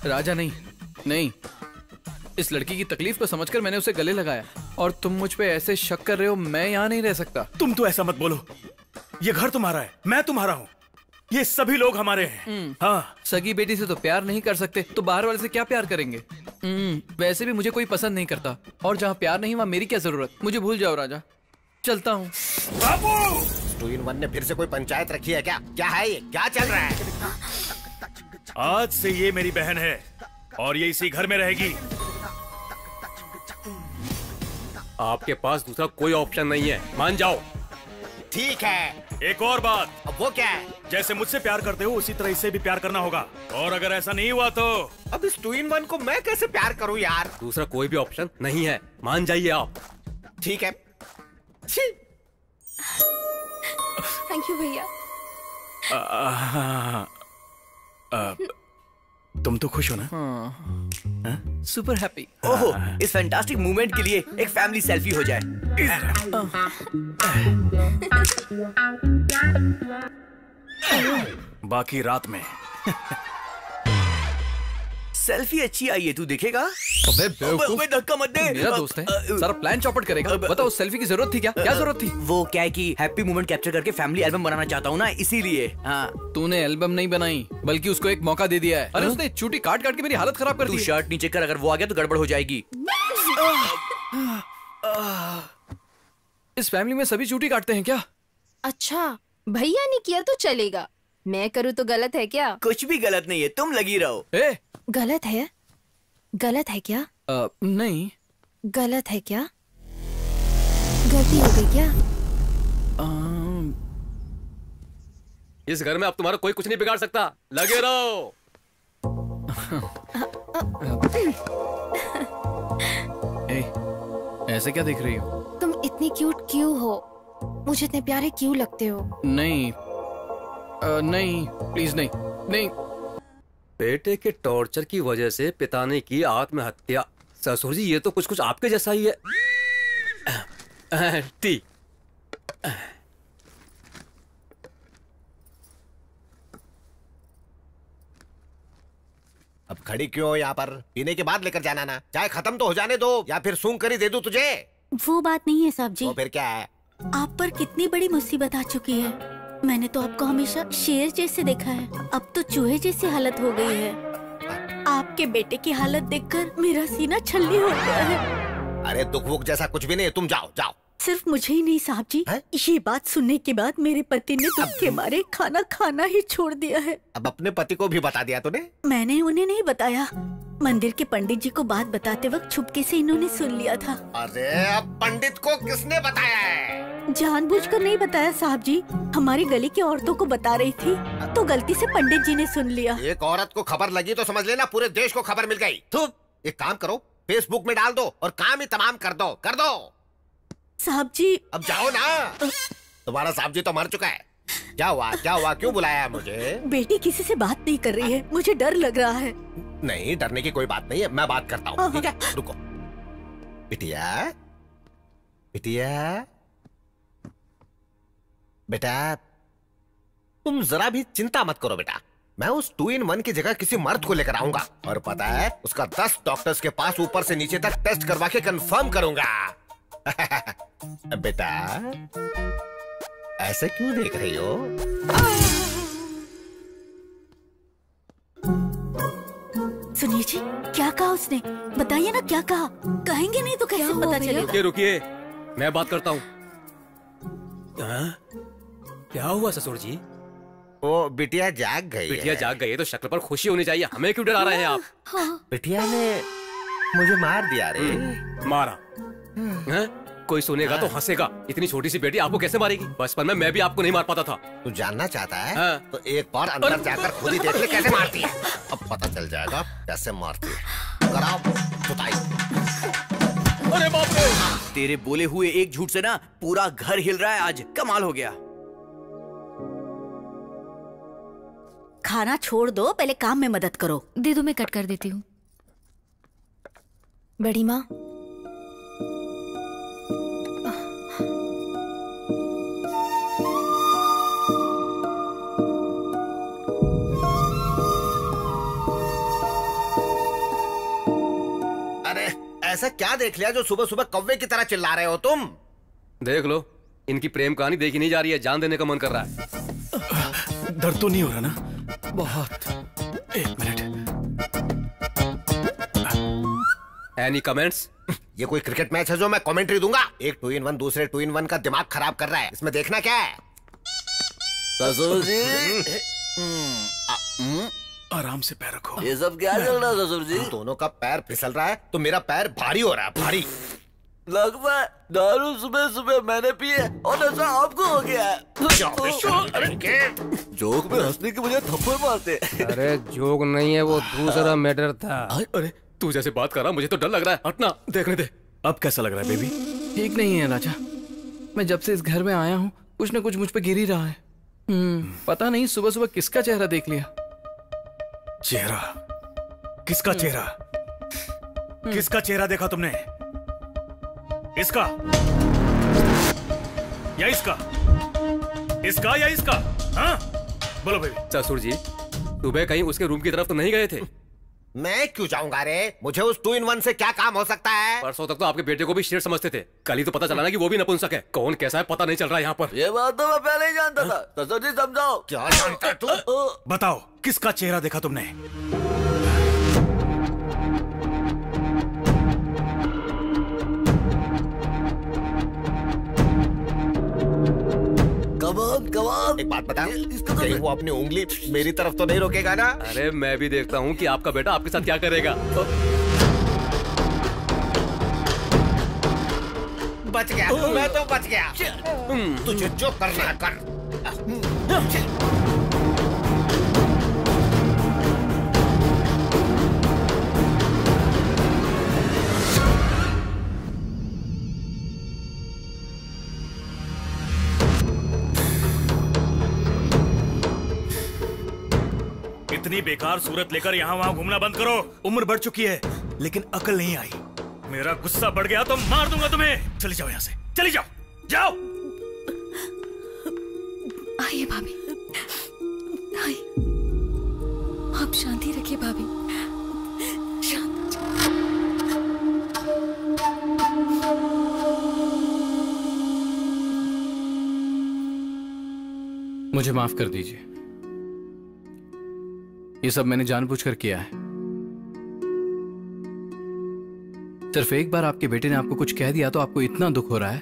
राजा नहीं, नहीं, इस लड़की की तकलीफ को समझकर मैंने उसे गले लगाया और तुम मुझ पे ऐसे शक कर रहे हो। मैं यहाँ नहीं रह सकता। तुम तो ऐसा मत बोलो, ये घर तुम्हारा है, मैं तुम्हारा हूँ, ये सभी लोग हमारे हैं। हाँ, सगी बेटी से तो प्यार नहीं कर सकते तो बाहर वाले से क्या प्यार करेंगे? वैसे भी मुझे कोई पसंद नहीं करता और जहाँ प्यार नहीं वहाँ मेरी क्या जरूरत। मुझे भूल जाओ राजा, चलता हूँ। बाबू, 2 in 1 ने फिर से कोई पंचायत रखी है क्या? क्या है ये? क्या चल रहा है? आज से ये मेरी बहन है और ये इसी घर में रहेगी। आपके पास दूसरा कोई ऑप्शन नहीं है, मान जाओ। ठीक है। एक और बात। अब वो क्या है? जैसे मुझसे प्यार करते हो उसी तरह इससे भी प्यार करना होगा, और अगर ऐसा नहीं हुआ तो अब इस 2 in 1 को मैं कैसे प्यार करूं यार? दूसरा कोई भी ऑप्शन नहीं है, मान जाइए आप। ठीक है। थैंक यू भैया। तुम तो खुश हो ना? Super happy. ओहो, इस फैंटास्टिक मूवमेंट के लिए एक फैमिली सेल्फी हो जाए। बाकी रात में। सेल्फी अच्छी आई है, तू देखेगा? अबे बेवकूफ, धक्का मत दे। मेरा दोस्त है, सारा प्लान चौपट करेगा। बताओ उस सेल्फी की जरूरत थी क्या? क्या जरूरत थी? वो क्या है कि हैप्पी मोमेंट कैप्चर करके फैमिली एल्बम बनाना चाहता हूँ ना, इसीलिए। हाँ, तूने एल्बम नहीं बनाई बल्कि उसको एक मौका दे दिया है। अरे उसने चूटी काट काट के मेरी हालत खराब कर दी। तू शर्ट नीचे कर, अगर वो आ गया तो गड़बड़ हो जाएगी। इस फैमिली में सभी चूटी काटते हैं क्या? अच्छा, भैया ने किया तो चलेगा, मैं करूँ तो गलत है क्या? कुछ भी गलत नहीं है, तुम लगी रहो। गलत है? गलत है क्या? नहीं। गलत है क्या? गलती हो गई क्या? इस घर में अब तुम्हारा कोई कुछ नहीं बिगाड़ सकता, लगे रहो। ऐसे क्या देख रही हो? तुम इतनी क्यूट क्यों हो? मुझे इतने प्यारे क्यों लगते हो? नहीं नहीं, प्लीज नहीं, नहीं। बेटे के टॉर्चर की वजह से पिता ने की आत्महत्या। ससुर जी, ये तो कुछ कुछ आपके जैसा ही है। टी। अब खड़ी क्यों हो यहाँ पर? पीने के बाद लेकर जाना ना, चाय खत्म तो हो जाने दो, या फिर सूंघ कर ही दे दूं तुझे? वो बात नहीं है साहब जी। तो फिर क्या है? आप पर कितनी बड़ी मुसीबत आ चुकी है। मैंने तो आपको हमेशा शेर जैसे देखा है, अब तो चूहे जैसी हालत हो गई है। आपके बेटे की हालत देखकर मेरा सीना छल्ली हो गया है। अरे दुख वुख जैसा कुछ भी नहीं है, तुम जाओ जाओ। सिर्फ मुझे ही नहीं साहब जी, ये बात सुनने के बाद मेरे पति ने दुख के मारे खाना खाना ही छोड़ दिया है। अब अपने पति को भी बता दिया तूने? मैंने उन्हें नहीं बताया, मंदिर के पंडित जी को बात बताते वक्त छुपके से इन्होंने सुन लिया था। अरे अब पंडित को किसने बताया है? जानबूझकर नहीं बताया साहब जी, हमारी गली की औरतों को बता रही थी तो गलती से पंडित जी ने सुन लिया। एक औरत को खबर लगी तो समझ लेना पूरे देश को खबर मिल गई। तो एक काम करो, फेसबुक में डाल दो और काम ही तमाम कर दो, कर दो। साहब जी अब जाओ ना, तुम्हारा साहब जी तो मर चुका है। क्या हुआ, क्या हुआ, क्यों बुलाया है मुझे? बेटी किसी से बात नहीं कर रही है, मुझे डर लग रहा है। नहीं, डरने की कोई बात नहीं है, मैं बात करता हूँ, ठीक है? रुको। बिटिया, बिटिया, बेटा तुम जरा भी चिंता मत करो बेटा, मैं उस 2 in 1 की जगह किसी मर्द को लेकर आऊंगा और पता है उसका 10 डॉक्टर्स के पास ऊपर से नीचे तक टेस्ट करवा के कंफर्म करूंगा। बेटा ऐसे क्यों देख रही हो? सुनिए जी, क्या कहा उसने? बताइए ना क्या कहा, कहेंगे नहीं तो कैसे पता चलेगा? रुकिए रुकिए, मैं बात करता हूँ। क्या हुआ ससुर जी? वो बिटिया जाग गई। बिटिया जाग गई है तो शक्ल पर खुशी होनी चाहिए, हमें क्यों डरा रहे हैं आप? बिटिया ने मुझे मार दिया रे। मारा? कोई सुनेगा तो हंसेगा, इतनी छोटी सी बेटी आपको कैसे मारेगी? बचपन में मैं भी आपको नहीं मार पाता था। तू जानना चाहता है? तो एक बार अंदर जाकर खुद ही देख ले कैसे मारती है, अब पता चल जाएगा कैसे मारती है। कराओ जुताई। अरे बाप रे! तेरे बोले हुए एक झूठ से ना पूरा घर हिल रहा है आज, कमाल हो गया। खाना छोड़ दो, पहले काम में मदद करो। दे दो, मैं कट कर देती हूँ। बड़ी माँ, ऐसा क्या देख लिया जो सुबह सुबह कौवे की तरह चिल्ला रहे हो तुम? देख लो, इनकी प्रेम कहानी देखी नहीं जा रही है, जान देने का मन कर रहा है। दर्द तो नहीं हो रहा ना? बहुत। एक मिनट। Any comments? ये कोई क्रिकेट मैच है जो मैं कमेंट्री दूंगा? एक 2 in 1 दूसरे 2 in 1 का दिमाग खराब कर रहा है, इसमें देखना क्या है? ससुर जी, आराम से पैर रखो। ये सब क्या चल रहा है ससुर जी? दोनों का पैर फिसल रहा है तो मेरा पैर भारी हो रहा है, भारी। लगता है दारू सुबह सुबह मैंने पी है और नशा आपको हो गया है। जोक में हंसने की मुझे थप्पड़ मारते। अरे जोक नहीं है, वो दूसरा मैटर था। अरे तू जैसे बात कर रहा, मुझे तो डर लग रहा है। हटना, देखने दे। अब कैसा लग रहा है बेबी? ठीक नहीं है राजा। मैं जब से इस घर में आया हूँ कुछ न कुछ मुझ पे गिर ही रहा है। पता नहीं सुबह सुबह किसका चेहरा देख लिया। चेहरा? किसका चेहरा? किसका चेहरा देखा तुमने? इसका या इसका? इसका या इसका? हाँ बोलो बेबी। ससुर जी, सुबह कहीं उसके रूम की तरफ तो नहीं गए थे? मैं क्यों जाऊंगा रे? मुझे उस 2 in 1 से क्या काम हो सकता है? परसों तक तो आपके बेटे को भी शेर समझते थे, कल ही तो पता चला ना कि वो भी नपुंसक है। कौन कैसा है पता नहीं चल रहा यहाँ पर। ये बात तो मैं पहले ही जानता था। ससुर जी समझाओ। क्या जानता है तू? बताओ किसका चेहरा देखा तुमने? कबाब। एक बात बता, कहीं वो अपनी उंगली मेरी तरफ तो नहीं रोकेगा ना? अरे मैं भी देखता हूँ कि आपका बेटा आपके साथ क्या करेगा। बच गया, मैं तो बच गया। तुझे जो करना है कर। इतनी बेकार सूरत लेकर यहाँ वहाँ घूमना बंद करो। उम्र बढ़ चुकी है लेकिन अकल नहीं आई। मेरा गुस्सा बढ़ गया तो मार दूंगा तुम्हें। चली जाओ यहाँ से, चली जाओ, जाओ। आइए भाभी, आइए। आप शांति रखिए भाभी, शांत। मुझे माफ कर दीजिए, ये सब मैंने जानबूझकर किया है। सिर्फ एक बार आपके बेटे ने आपको कुछ कह दिया तो आपको इतना दुख हो रहा है,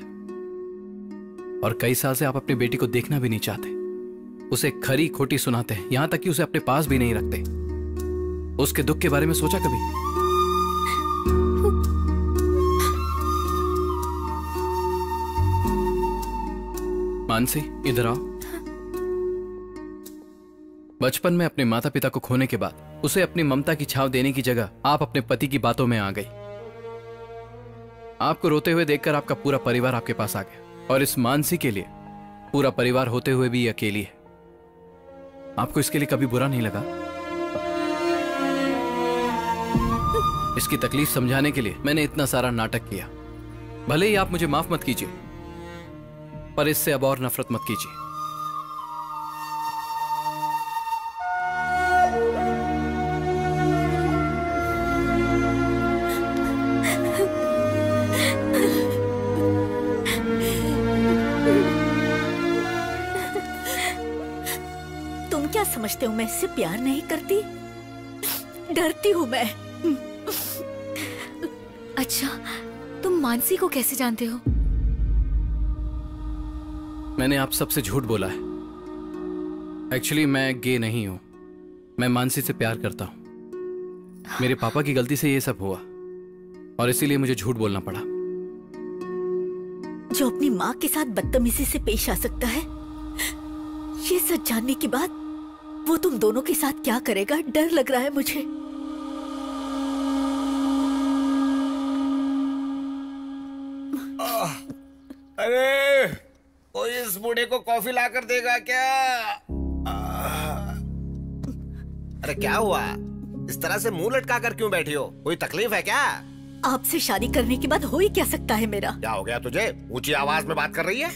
और कई साल से आप अपनी बेटी को देखना भी नहीं चाहते। उसे खरी खोटी सुनाते हैं, यहां तक कि उसे अपने पास भी नहीं रखते। उसके दुख के बारे में सोचा कभी? मानसी इधर आओ। बचपन में अपने माता पिता को खोने के बाद उसे अपनी ममता की छाव देने की जगह आप अपने पति की बातों में आ गई। आपको रोते हुए देखकर आपका पूरा परिवार आपके पास आ गया, और इस मानसी के लिए पूरा परिवार होते हुए भी अकेली है। आपको इसके लिए कभी बुरा नहीं लगा? इसकी तकलीफ समझाने के लिए मैंने इतना सारा नाटक किया। भले ही आप मुझे माफ मत कीजिए, पर इससे अब और नफरत मत कीजिए। तुम क्या समझते हो मैं इससे प्यार नहीं करती? डरती हूँ मैं। अच्छा, तुम मानसी को कैसे जानते हो? मैंने आप सबसे झूठ बोला है। एक्चुअली मैं गे नहीं हूं, मैं मानसी से प्यार करता हूं। मेरे पापा की गलती से ये सब हुआ, और इसीलिए मुझे झूठ बोलना पड़ा। जो अपनी माँ के साथ बदतमीजी से पेश आ सकता है, ये सच जानने के बाद वो तुम दोनों के साथ क्या करेगा, डर लग रहा है मुझे। अरे कोई इस बूढ़े को कॉफी लाकर देगा क्या? अरे क्या हुआ? इस तरह से मुंह लटका कर क्यों बैठी हो? कोई तकलीफ है क्या? आपसे शादी करने के बाद हो ही क्या सकता है मेरा? क्या हो गया तुझे? ऊंची आवाज में बात कर रही है।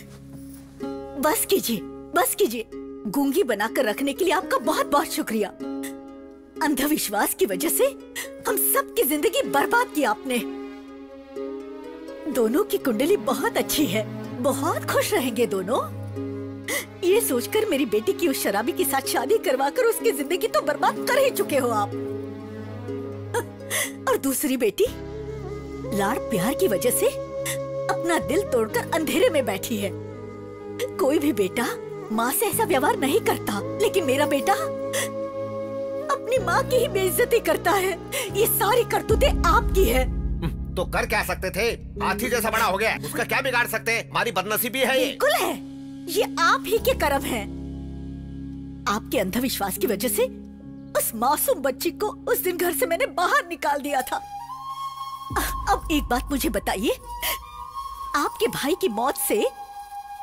बस कीजिए, बस कीजिए। गूंगी बनाकर रखने के लिए आपका बहुत बहुत शुक्रिया। अंधविश्वास की वजह से हम सबकी जिंदगी बर्बाद की आपने। दोनों की कुंडली बहुत अच्छी है, बहुत खुश रहेंगे दोनों। ये सोचकर मेरी बेटी की उस शराबी के साथ शादी करवाकर उसकी जिंदगी तो बर्बाद कर ही चुके हो आप। और दूसरी बेटी लाड़ प्यार की वजह से अपना दिल तोड़कर अंधेरे में बैठी है। कोई भी बेटा माँ से ऐसा व्यवहार नहीं करता, लेकिन मेरा बेटा अपनी माँ की ही बेइज्जती करता है। ये सारी करतूतें आपकी है। तो कर क्या सकते थे? हाथी जैसा बड़ा हो गया, उसका क्या बिगाड़ सकते? हमारी बदनसीबी है ये। बिल्कुल है, ये आप ही के कर्म है। आपके अंधविश्वास की वजह से उस मासूम बच्ची को उस दिन घर से मैंने बाहर निकाल दिया था। अब एक बात मुझे बताइए, आपके भाई की मौत से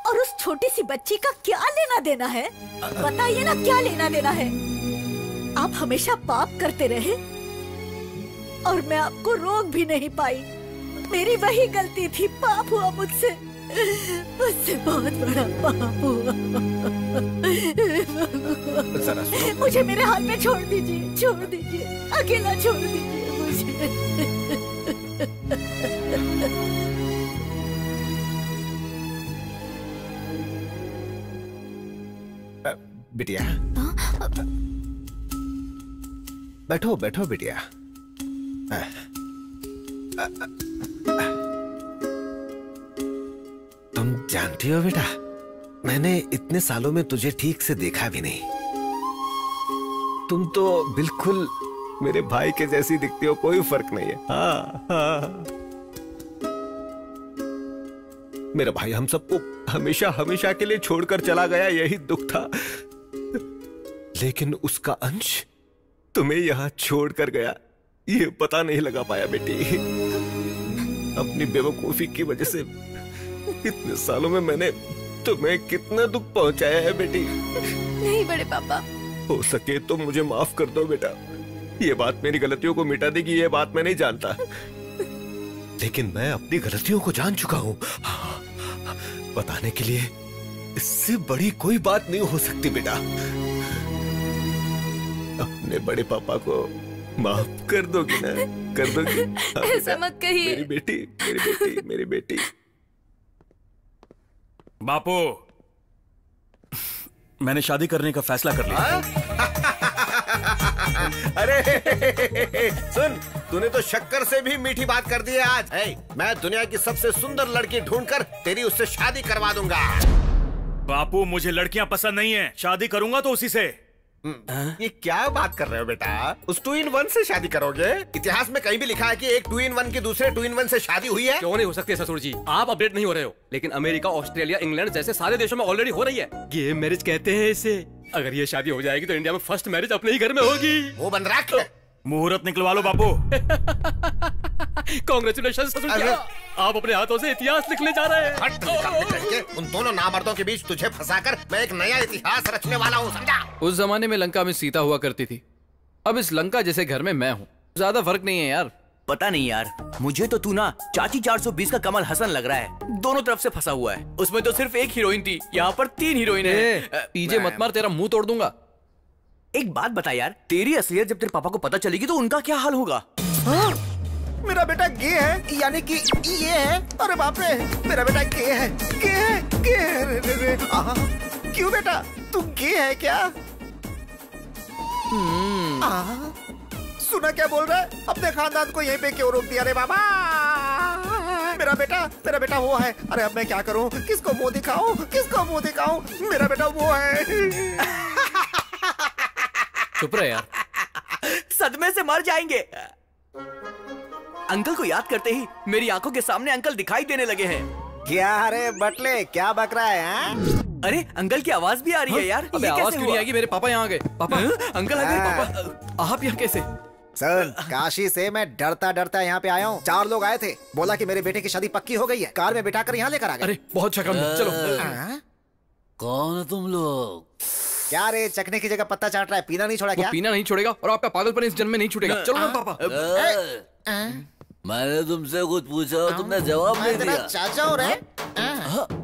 और उस छोटी सी बच्ची का क्या लेना देना है? बताइए ना, क्या लेना देना है? आप हमेशा पाप करते रहे और मैं आपको रोक भी नहीं पाई। मेरी वही गलती थी, पाप हुआ मुझसे, मुझसे बहुत बड़ा पाप हुआ। मुझे मेरे हाथ में छोड़ दीजिए, छोड़ दीजिए, अकेला छोड़ दीजिए मुझे। बिटिया, बैठो बैठो बिटिया। तुम जानती हो बेटा, मैंने इतने सालों में तुझे ठीक से देखा भी नहीं। तुम तो बिल्कुल मेरे भाई के जैसी दिखती हो, कोई फर्क नहीं है। हाँ, हाँ। मेरा भाई हम सबको हमेशा हमेशा के लिए छोड़कर चला गया, यही दुख था। लेकिन उसका अंश तुम्हें यहां छोड़कर गया, ये पता नहीं लगा पाया बेटी। अपनी बेवकूफी की वजह से इतने सालों में मैंने तुम्हें कितना दुख पहुंचाया है बेटी। नहीं बड़े पापा, हो सके तो मुझे माफ कर दो बेटा। ये बात मेरी गलतियों को मिटा देगी, ये बात मैं नहीं जानता, लेकिन मैं अपनी गलतियों को जान चुका हूं। बताने के लिए इससे बड़ी कोई बात नहीं हो सकती बेटा। अपने बड़े पापा को माफ कर दोगी ना? कर दोगी? ऐसा मत कहिए। मेरी बेटी, मेरी बेटी, मेरी बेटी। बापू, मैंने शादी करने का फैसला कर लिया। अरे सुन, तूने तो शक्कर से भी मीठी बात कर दी है आज। मैं दुनिया की सबसे सुंदर लड़की ढूंढकर तेरी उससे शादी करवा दूंगा। बापू, मुझे लड़कियां पसंद नहीं है, शादी करूंगा तो उसी से। ये क्या बात कर रहे हो बेटा? उस 2-in-1 से शादी करोगे? इतिहास में कहीं भी लिखा है कि एक 2-in-1 की दूसरे 2-in-1 से शादी हुई है? क्यों नहीं हो सकती ससुर जी? आप अपडेट नहीं हो रहे हो, लेकिन अमेरिका, ऑस्ट्रेलिया, इंग्लैंड जैसे सारे देशों में ऑलरेडी हो रही है। गे मैरिज कहते हैं इसे। अगर ये शादी हो जाएगी तो इंडिया में फर्स्ट मैरिज अपने ही घर में होगी। वो बन रख। मुहूर्त निकलवा लो बापू। कांग्रेचुलेशन ससुर जी, आप अपने हाथों से इतिहास लिखने जा रहे हैं। हट निकलने चाहिए। उन दोनों नामर्दों के बीच तुझे फंसाकर मैं एक नया इतिहास रचने वाला हूँ, समझा? उस जमाने में लंका में सीता हुआ करती थी, अब इस लंका जैसे घर में मैं हूँ। ज्यादा फर्क नहीं है यार। पता नहीं यार, मुझे तो तू ना चाची 420 का कमल हसन लग रहा है। दोनों तरफ से फंसा हुआ है। उसमें तो सिर्फ एक हीरोइन थी, यहाँ पर 3 हीरोइन है। पीजे मत मार, तेरा मुंह तोड़ दूंगा। एक बात बता यार, तेरी असलियत जब तेरे पापा को पता चलेगी तो उनका क्या हाल होगा? मेरा बेटा गे है, यानी कि ये है। अरे बाप रे, मेरा बेटा गे है, गे है, गे है। रे, रे, रे। क्यों बेटा, तू गे है क्या? सुना क्या बोल रहा है? अपने खानदान को यहीं पे क्यों रोक दिया रे बाबा? मेरा बेटा वो है। अरे अब मैं क्या करूं? किसको मुंह दिखाऊं? किसको मुंह दिखाऊं? मेरा बेटा वो है। चुप रहे यार। सदमे से मर जाएंगे। अंकल को याद करते ही मेरी आंखों के सामने अंकल दिखाई देने लगे हैं। क्या रे बटले, क्या बक रहा है? अरे अंकल की आवाज भी आ रही है यार। अबे आवाज क्यों नहीं आएगी? मेरे पापा यहाँ आ गए। पापा, अंकल आ गए। पापा, आप यहाँ कैसे? सर, काशी से मैं डरता डरता यहाँ पे आया हूँ। 4 लोग आए थे, बोला कि मेरे बेटे की शादी पक्की हो गई है, कार में बिठाकर यहाँ लेकर आ गए। अरे बहुत शक्म, चलो। कौन हो तुम लोग? क्या रे, चखने की जगह पत्ता चाट रहा है? पीना नहीं छोड़ा क्या? पीना नहीं छोड़ेगा और आपका पागलपन इस जन्म में नहीं छूटेगा। चलो ना पापा। मैंने तुमसे कुछ पूछा, तुमने जवाब नहीं दिया। चाचा हो रहे?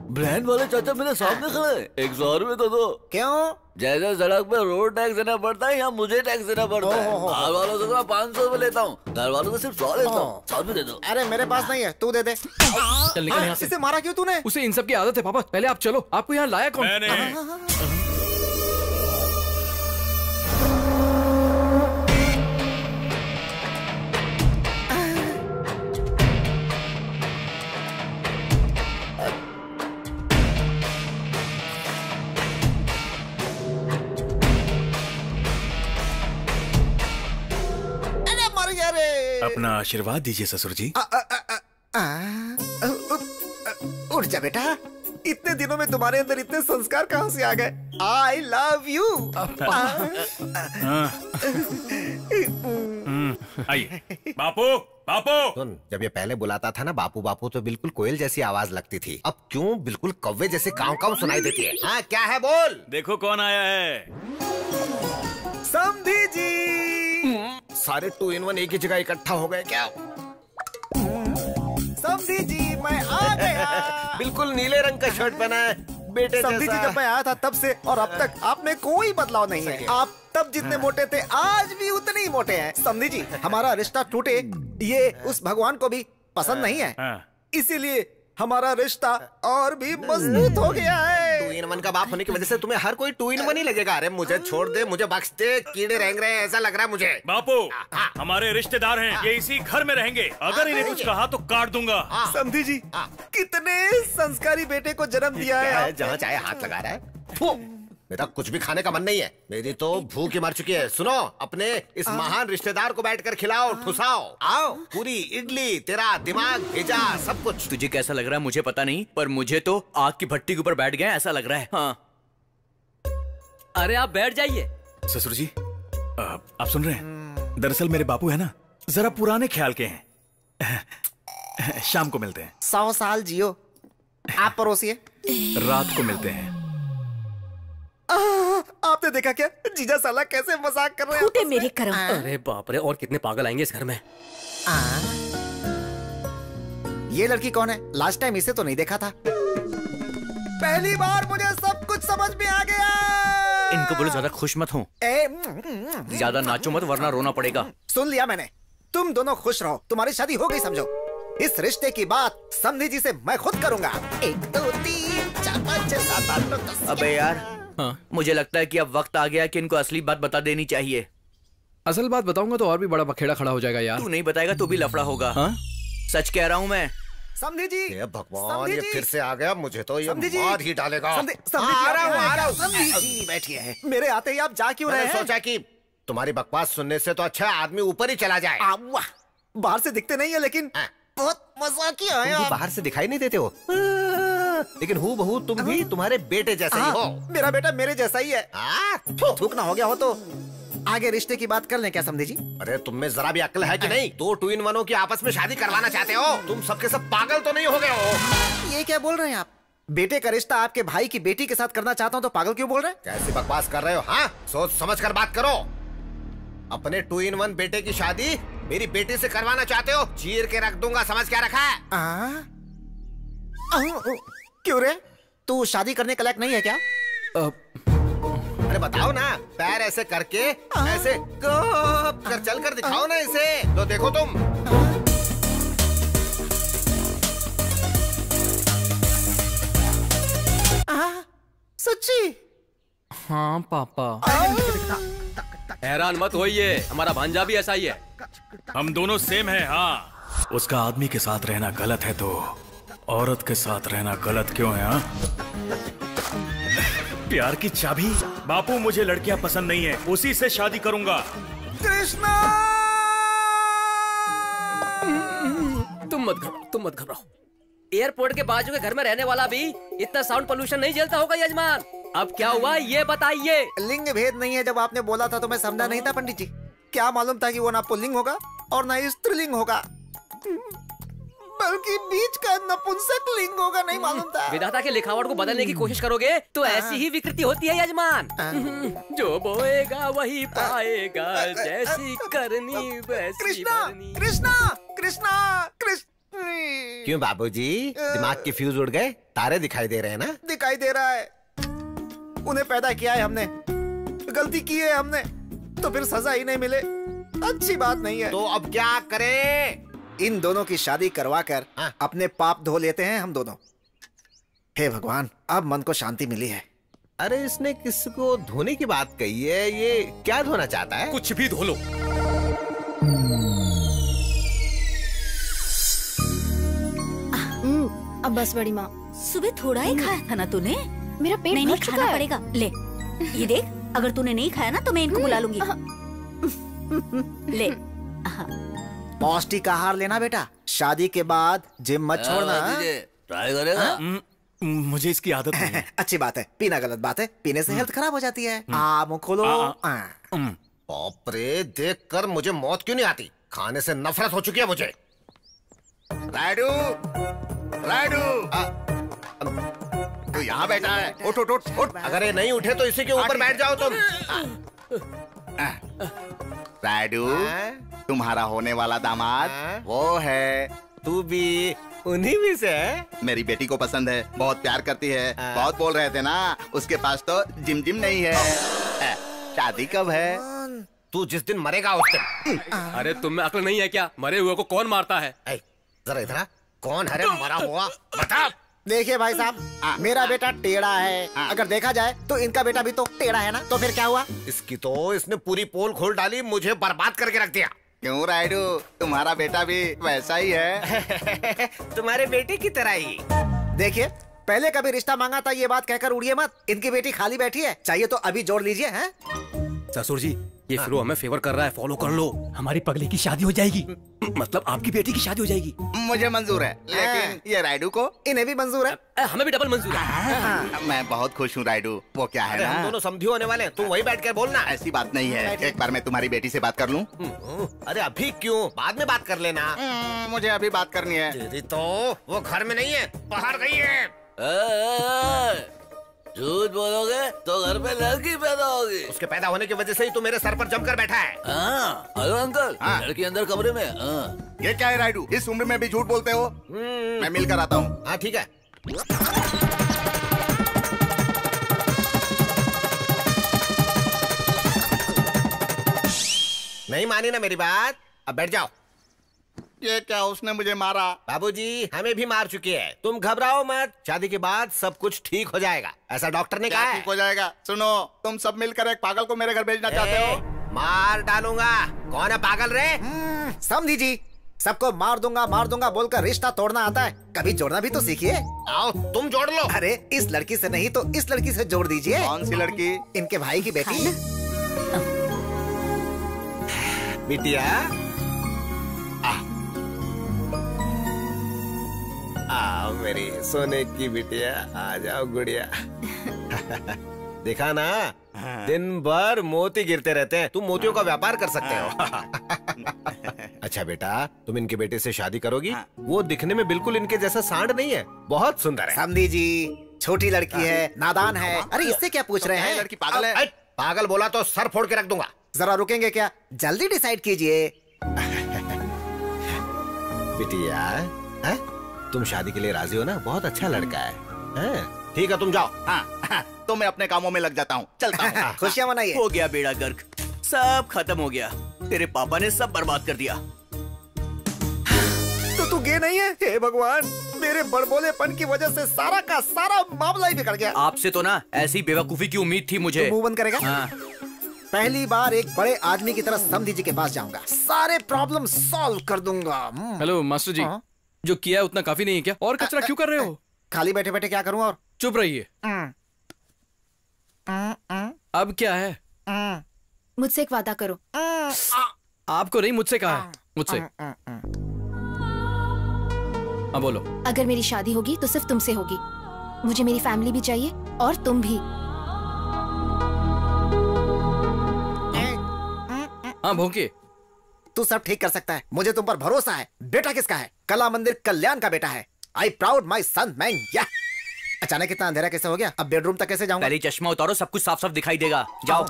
ब्रांड वाले चाचा मेरे सामने खड़े। 100 रुपए तो दो। क्यों? जैसे सड़क पे रोड टैक्स देना पड़ता है, यहाँ मुझे टैक्स देना पड़ता है। बाहर वालों से तो मैं 500 रुपए लेता हूँ, घर वालों से सिर्फ 100 लेता हूँ। 100 रुपए दे दो। अरे मेरे पास नहीं है, तू दे दे। चल निकल यहाँ से। इसे मारा क्यों तूने? उसे इन सब की आदत है पापा। पहले आप चलो, आपको यहाँ लाया कौन? अपना आशीर्वाद दीजिए ससुर जी। उठ जा बेटा, इतने दिनों में तुम्हारे अंदर इतने संस्कार कहाँ से आ गए? I love you. आइए बापू। बापू सुन, जब ये पहले बुलाता था ना बापू बापू तो बिल्कुल कोयल जैसी आवाज लगती थी। अब क्यों बिल्कुल कौवे जैसे काव काव सुनाई देती है? हाँ क्या है बोल। देखो कौन आया है। समधी जी। सारे 2 in 1 एक ही जगह इकट्ठा हो गए क्या? समधी जी मैं आ गया। बिल्कुल नीले रंग का शर्ट पहना है बेटे समधी जी, जब मैं आया था तब से और अब तक आप में कोई बदलाव नहीं है। आप तब जितने मोटे थे आज भी उतने ही मोटे हैं। समधी जी, हमारा रिश्ता टूटे ये उस भगवान को भी पसंद नहीं है, इसीलिए हमारा रिश्ता और भी मजबूत हो गया है। 2 in 1 का बाप होने की वजह से तुम्हें हर कोई 2 in 1 ही लगेगा। अरे मुझे छोड़ दे, मुझे बख्श दे, कीड़े रेंग रहे हैं ऐसा लग रहा है मुझे। बापू हमारे रिश्तेदार हैं, ये इसी घर में रहेंगे। अगर इन्हें कुछ कहा तो काट दूंगा। समधी जी, कितने संस्कारी बेटे को जन्म दिया है। जहाँ चाहे हाथ लगा रहा है। मेरा कुछ भी खाने का मन नहीं है, मेरी तो भूख ही मर चुकी है। सुनो, अपने इस महान रिश्तेदार को बैठकर खिलाओ, ठुसाओ। आओ, पूरी इडली, तेरा दिमाग भेजा, सब कुछ। तुझे कैसा लग रहा है मुझे पता नहीं, पर मुझे तो आग की भट्टी के ऊपर बैठ गए ऐसा लग रहा है। हाँ अरे आप बैठ जाइए। ससुर जी आप सुन रहे हैं? दरअसल मेरे बापू है ना जरा पुराने ख्याल के हैं। शाम को मिलते हैं। 100 साल जियो। आप परोसिए। रात को मिलते हैं। आपने देखा क्या जीजा साला कैसे मजाक कर रहे हैं? मेरे कर्म। अरे बाप रे, और कितने पागल आएंगे इस घर में। ये लड़की कौन है? लास्ट टाइम इसे तो नहीं देखा था। पहली बार मुझे सब कुछ समझ में आ गया। इनको बोलो ज्यादा खुश मत हो, ज्यादा नाचो मत वरना रोना पड़ेगा। सुन लिया मैंने, तुम दोनों खुश रहो, तुम्हारी शादी हो गई समझो। इस रिश्ते की बात समधी जी से मैं खुद करूंगा। 1 2 3 4 5 6 7 8 9 10। अबे यार मुझे लगता है कि अब वक्त आ गया कि इनको असली बात बता देनी चाहिए। असल बात बताऊंगा तो और भी बड़ा बखेड़ा खड़ा हो जाएगा यार। तू नहीं बताएगा तो भी लफड़ा होगा। सच कह रहा हूँ मैं। समधी जी, ये भगवान ये फिर से आ गया, मुझे तो ये मार ही डालेगा। आ रहा हूँ। समधी जी बैठिए। मेरे आते ही आप जा क्यों रहे हैं? सोचा कि तुम्हारी बकवास सुनने से तो अच्छा आदमी ऊपर ही चला जाए। बाहर से दिखते नहीं है लेकिन बहुत मजाकिया है। तुम बाहर से दिखाई नहीं देते हो, लेकिन हूँ बहू तुम भी तुम्हारे बेटे जैसे ही हो। मेरा बेटा मेरे जैसा ही है। थूक ना हो गया हो तो आगे रिश्ते की बात कर लें क्या समधी जी? अरे तुम में जरा भी अक्ल है कि नहीं? 2 2 in 1 की आपस में शादी करवाना चाहते हो? तुम सबके सब पागल तो नहीं हो गए हो? ये क्या बोल रहे हैं आप? बेटे का रिश्ता आपके भाई की बेटी के साथ करना चाहता हूँ तो पागल क्यों बोल रहे हैं? कैसी बकवास कर रहे हो? हाँ, सोच समझ कर बात करो। अपने 2 in 1 बेटे की शादी मेरी बेटी से करवाना चाहते हो? चीर के रख दूंगा, समझ क्या रखा है? क्यों रे, तू शादी करने के लायक नहीं है क्या? अरे बताओ ना, पैर ऐसे करके ऐसे कर चल कर दिखाओ ना इसे, तो देखो तुम। सच्ची? हाँ पापा। हैरान मत होइए, हमारा भांजा भी ऐसा ही है। हम दोनों सेम हैं। हाँ, उसका आदमी के साथ रहना गलत है तो औरत के साथ रहना गलत क्यों है? हाँ? प्यार की चाबी। बापू मुझे लड़कियां पसंद नहीं है, उसी से शादी करूंगा। कृष्णा, तुम मत घबराओ। एयरपोर्ट के बाजू के घर में रहने वाला भी इतना साउंड पोल्यूशन नहीं झेलता होगा यजमान। अब क्या हुआ ये बताइए। लिंग भेद नहीं है, जब आपने बोला था तो मैं समझा नहीं था पंडित जी। क्या मालूम था कि वो ना पुल्लिंग होगा और ना स्त्रीलिंग होगा, बल्कि बीच का नपुंसक लिंग होगा, नहीं मालूम था। विधाता के लिखावट को बदलने की कोशिश करोगे तो ऐसी ही विकृति होती है यजमान। जो बोएगा वही पाएगा, जैसी करनी वैसी भरनी। कृष्णा कृष्णा कृष्ण। क्यों बाबूजी, दिमाग के फ्यूज उड़ गए? तारे दिखाई दे रहे हैं ना? दिखाई दे रहा है। उन्हें पैदा किया है हमने, गलती की है हमने, तो फिर सजा ही नहीं मिले अच्छी बात नहीं है। तो अब क्या करें? इन दोनों की शादी करवा कर अपने पाप धो लेते हैं हम दोनों। हे भगवान, अब मन को शांति मिली है। अरे इसने किसको धोने की बात कही है? ये क्या धोना चाहता है? कुछ भी धो लो। अब बस बड़ी माँ। सुबह थोड़ा ही खाया था ना तूने? मेरा पेट नहीं भर नहीं चुका खाना है। पड़ेगा। ले ये देख, अगर तूने नहीं खाया ना तो मैं इनको बुला लूंगी। ले पौष्टिक आहार लेना बेटा, शादी के बाद जिम मत छोड़ना। ट्राई करेगा? मुझे इसकी आदत नहीं है। अच्छी बात है, पीना गलत बात है, पीने से हेल्थ खराब हो जाती है। मुंह खोलो। बाप रे, देख कर मुझे मौत क्यों नहीं आती? खाने से नफरत हो चुकी है मुझे। राइडू, राइडू, तू यहाँ बैठा है, उठ उठ उठ उठ। अगर ये नहीं उठे तो इसी के ऊपर बैठ जाओ तुम। राइडू, तुम्हारा होने वाला दामाद वो है। तू भी उन्हीं में से है? मेरी बेटी को पसंद है, बहुत प्यार करती है। बहुत बोल रहे थे ना, उसके पास तो जिम जिम नहीं है। शादी कब है? तू जिस दिन मरेगा उस दिन। अरे तुम में अक्ल नहीं है क्या? मरे हुए को कौन मारता है? जरा इधर आ। कौन है रे मरा हुआ? बता। देखिए भाई साहब, मेरा बेटा टेढ़ा है। अगर देखा जाए तो इनका बेटा भी तो टेढ़ा है ना, तो फिर क्या हुआ? इसकी तो इसने पूरी पोल खोल डाली, मुझे बर्बाद करके रख दिया। क्यों राइडू, तुम्हारा बेटा भी वैसा ही है। तुम्हारे बेटे की तरह ही। देखिए, पहले कभी रिश्ता मांगा था, ये बात कहकर उड़िए मत। इनकी बेटी खाली बैठी है, चाहिए तो अभी जोड़ लीजिए। हैं? ससुर जी, ये फिरो हमें फेवर कर रहा है, फॉलो कर लो। हमारी पगली की शादी हो जाएगी, मतलब आपकी बेटी की शादी हो जाएगी। मुझे मंजूर है, लेकिन ये राइडू को? इन्हें भी मंजूर है। हमें भी डबल मंजूर है। मैं बहुत खुश हूँ राइडू। वो क्या है ना, हम दोनों समझी होने वाले हैं, तू वही बैठ कर बोलना। ऐसी बात नहीं है, एक बार मैं तुम्हारी बेटी से बात कर लूँ। अरे अभी क्यों, बाद में बात कर लेना। मुझे अभी बात करनी है। तेरी तो वो घर में नहीं है, बाहर गई है। झूठ बोलोगे तो घर पे लड़की पैदा होगी। उसके पैदा होने की वजह से ही तू मेरे सर पर जमकर बैठा है। हेलो अंकल, लड़की अंदर कमरे में। ये क्या है राइडू, इस उम्र में भी झूठ बोलते हो? मैं मिलकर आता हूँ। हाँ ठीक है। नहीं मानी ना मेरी बात, अब बैठ जाओ। ये क्या, उसने मुझे मारा? बाबूजी हमें भी मार चुकी है, तुम घबराओ मत, शादी के बाद सब कुछ ठीक हो जाएगा, ऐसा डॉक्टर ने कहा है। ठीक हो जाएगा? सुनो, तुम सब मिलकर एक पागल को मेरे घर भेजना चाहते हो? मार डालूंगा। कौन है पागल रे? समझी जी, सबको मार दूंगा बोलकर रिश्ता तोड़ना आता है, कभी जोड़ना भी तो सीखिए। आओ तुम जोड़ लो। अरे इस लड़की से नहीं तो इस लड़की से जोड़ दीजिए। कौन सी लड़की? इनके भाई की बेटी। बिटिया आओ मेरी सोने की बिटिया, आ जाओ गुड़िया। देखा ना, दिन भर मोती गिरते रहते हैं, तुम मोतियों का व्यापार कर सकते हो। अच्छा बेटा, तुम इनके बेटे से शादी करोगी? वो दिखने में बिल्कुल इनके जैसा सांड नहीं है, बहुत सुंदर है। समझी जी, छोटी लड़की है, नादान है। अरे इससे क्या पूछ रहे हैं? लड़की पागल है। पागल बोला तो सर फोड़ के रख दूंगा। जरा रुकेंगे क्या? जल्दी डिसाइड कीजिए। बिटिया है? तुम शादी के लिए राजी हो ना? बहुत अच्छा लड़का है। ठीक है तुम जाओ। हाँ, तो मैं अपने कामों में लग जाता हूँ, चलता हूँ। खुशियाँ मनाइए। हो गया बेड़ा गर्क, सब खत्म हो गया। तेरे पापा ने सब बर्बाद कर दिया। तो तू गे नहीं है? हे भगवान, मेरे बड़बोलेपन की वजह से सारा का सारा मामला ही बिगड़ गया। आपसे तो ना ऐसी बेवकूफी की उम्मीद थी मुझे। तो मुंह बंद करेगा? हाँ। पहली बार एक बड़े आदमी की तरह समधी जी के पास जाऊंगा, सारे प्रॉब्लम सॉल्व कर दूंगा। हेलो मास्टर जी, जो किया है उतना काफी नहीं है क्या? और कचरा क्यों कर रहे हो? खाली बैठे बैठे क्या करूं? और चुप रहिए। अब क्या है? मुझसे एक वादा करो। आपको नहीं, मुझसे कहा है। मुझसे। अब बोलो। अगर मेरी शादी होगी तो सिर्फ तुमसे होगी। मुझे मेरी फैमिली भी चाहिए और तुम भी। हाँ भोंके, तू सब ठीक कर सकता है, मुझे तुम पर भरोसा है। बेटा किसका है? कला मंदिर कल्याण का बेटा है। I proud my son man. या अचानक इतना अंधेरा कैसे हो गया? अब बेडरूम तक कैसे जाऊंगा? पहले चश्मा उतारो, सब कुछ साफ साफ दिखाई देगा। जाओ।